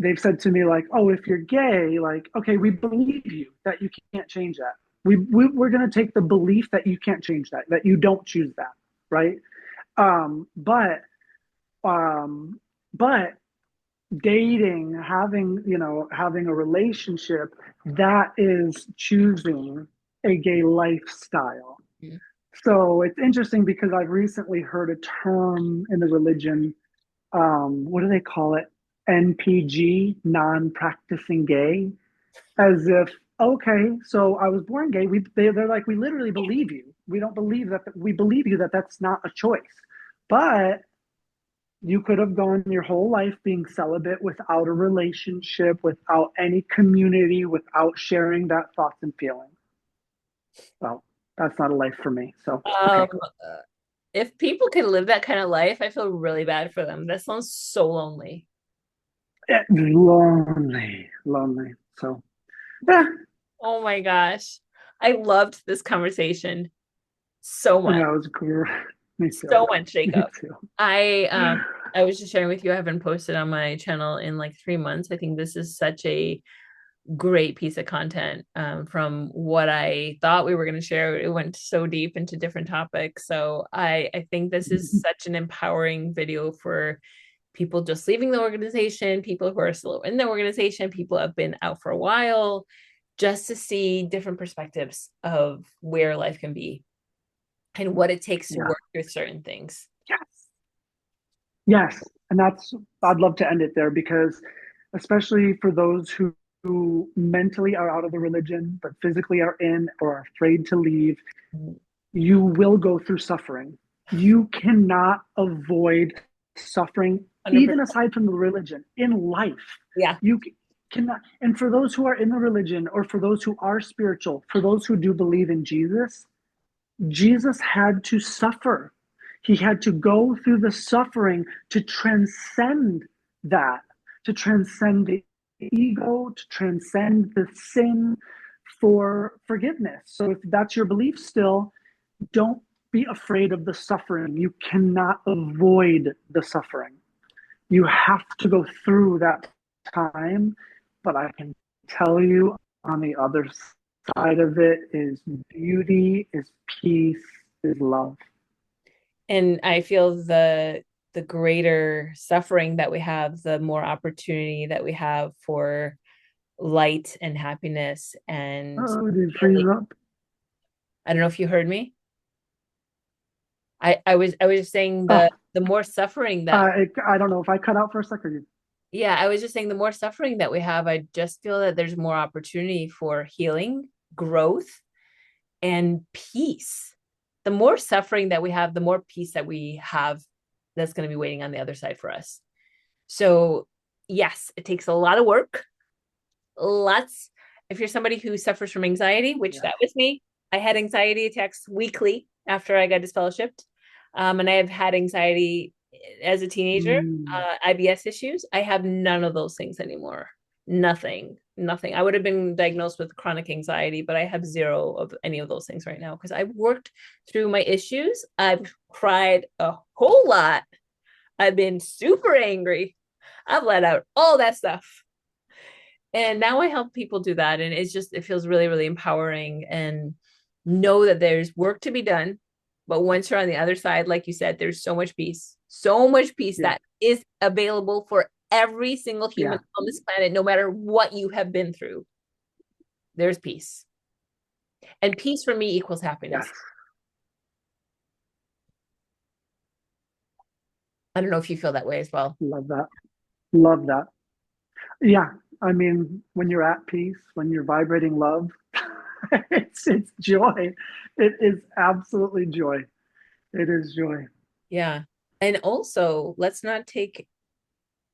they've said to me like, oh, if you're gay, like, okay, we believe you that you can't change that. We're going to take the belief that you can't change that you don't choose that, right? Um, but um, but dating, having a relationship, that is choosing a gay lifestyle. Mhm. So it's interesting because I've recently heard a term in the religion. What do they call it? NPG, non-practicing gay, as if, okay, so I was born gay. They're like, we literally believe you. We don't believe that. We believe you that that's not a choice. But you could have gone your whole life being celibate without a relationship, without any community, without sharing that thoughts and feelings. Well, that's not a life for me. So, Um, okay. uh, if people can live that kind of life, I feel really bad for them. That sounds so lonely. Lonely, lonely. So, yeah, Oh my gosh. I loved this conversation so much. that was great. Me too. So much, Me Jacob. too. I I was just sharing with you, I haven't posted on my channel in like 3 months. I think this is such a great piece of content, from what I thought we were going to share. It went so deep into different topics. So I think this is such an empowering video for people just leaving the organization, people who are still in the organization, people who have been out for a while, just to see different perspectives of where life can be and what it takes to Yeah. work through certain things. Yes. Yes. And I'd love to end it there because, especially for those who mentally are out of the religion, but physically are in or are afraid to leave, you will go through suffering. You cannot avoid suffering, 100%. even aside from the religion, in life. Yeah. You cannot. And for those who are in the religion or for those who are spiritual, for those who do believe in Jesus, Jesus had to suffer. He had to go through the suffering to transcend that, to transcend the ego, to transcend the sin for forgiveness. So if that's your belief still, don't be afraid of the suffering. You cannot avoid the suffering. You have to go through that time. But I can tell you on the other side of it is beauty, is peace, is love. And I feel the greater suffering that we have, the more opportunity that we have for light and happiness and Oh, did it freeze healing. up? I don't know if you heard me. I was just saying Oh, the more suffering that, I don't know if I cut out for a second. yeah, I was just saying the more suffering that we have, I just feel that there's more opportunity for healing, growth, and peace. The more suffering that we have, the more peace that we have that's going to be waiting on the other side for us. So, yes, it takes a lot of work. Lots. If you're somebody who suffers from anxiety, which Yeah. that was me, I had anxiety attacks weekly after I got disfellowshipped. And I have had anxiety as a teenager, Mm, IBS issues. I have none of those things anymore. Nothing, nothing. I would have been diagnosed with chronic anxiety, but I have zero of any of those things right now because I've worked through my issues. I've cried a whole lot. I've been super angry. I've let out all that stuff. And now I help people do that. And it feels really, really empowering and know that there's work to be done. But once you're on the other side, like you said, there's so much peace yeah. that is available for every single human Yeah. on this planet, no matter what you have been through. There's peace. And peace for me equals Yes. happiness. I don't know if you feel that way as well. Love that. Love that. Yeah. I mean, when you're at peace, when you're vibrating love, it's joy. It is absolutely joy. It is joy. Yeah. And also, let's not forget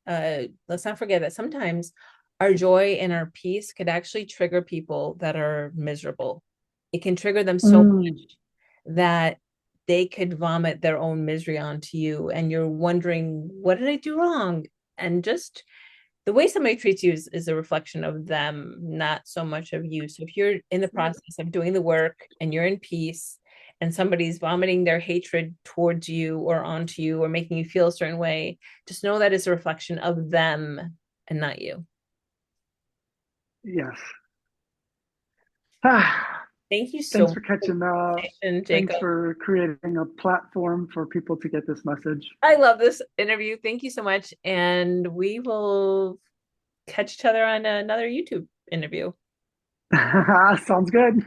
that sometimes our joy and our peace could actually trigger people that are miserable. It can trigger them so Mm, much that they could vomit their own misery onto you and you're wondering, what did I do wrong? And just the way somebody treats you is a reflection of them, not so much of you. So if you're in the process of doing the work and you're in peace and somebody's vomiting their hatred towards you or onto you or making you feel a certain way, just know that it's a reflection of them and not you. Yes. Ah, Thank you so thanks much for for the catching up. conversation, Thanks Jacob. for creating a platform for people to get this message. I love this interview. Thank you so much. And we will catch each other on another YouTube interview. Sounds good.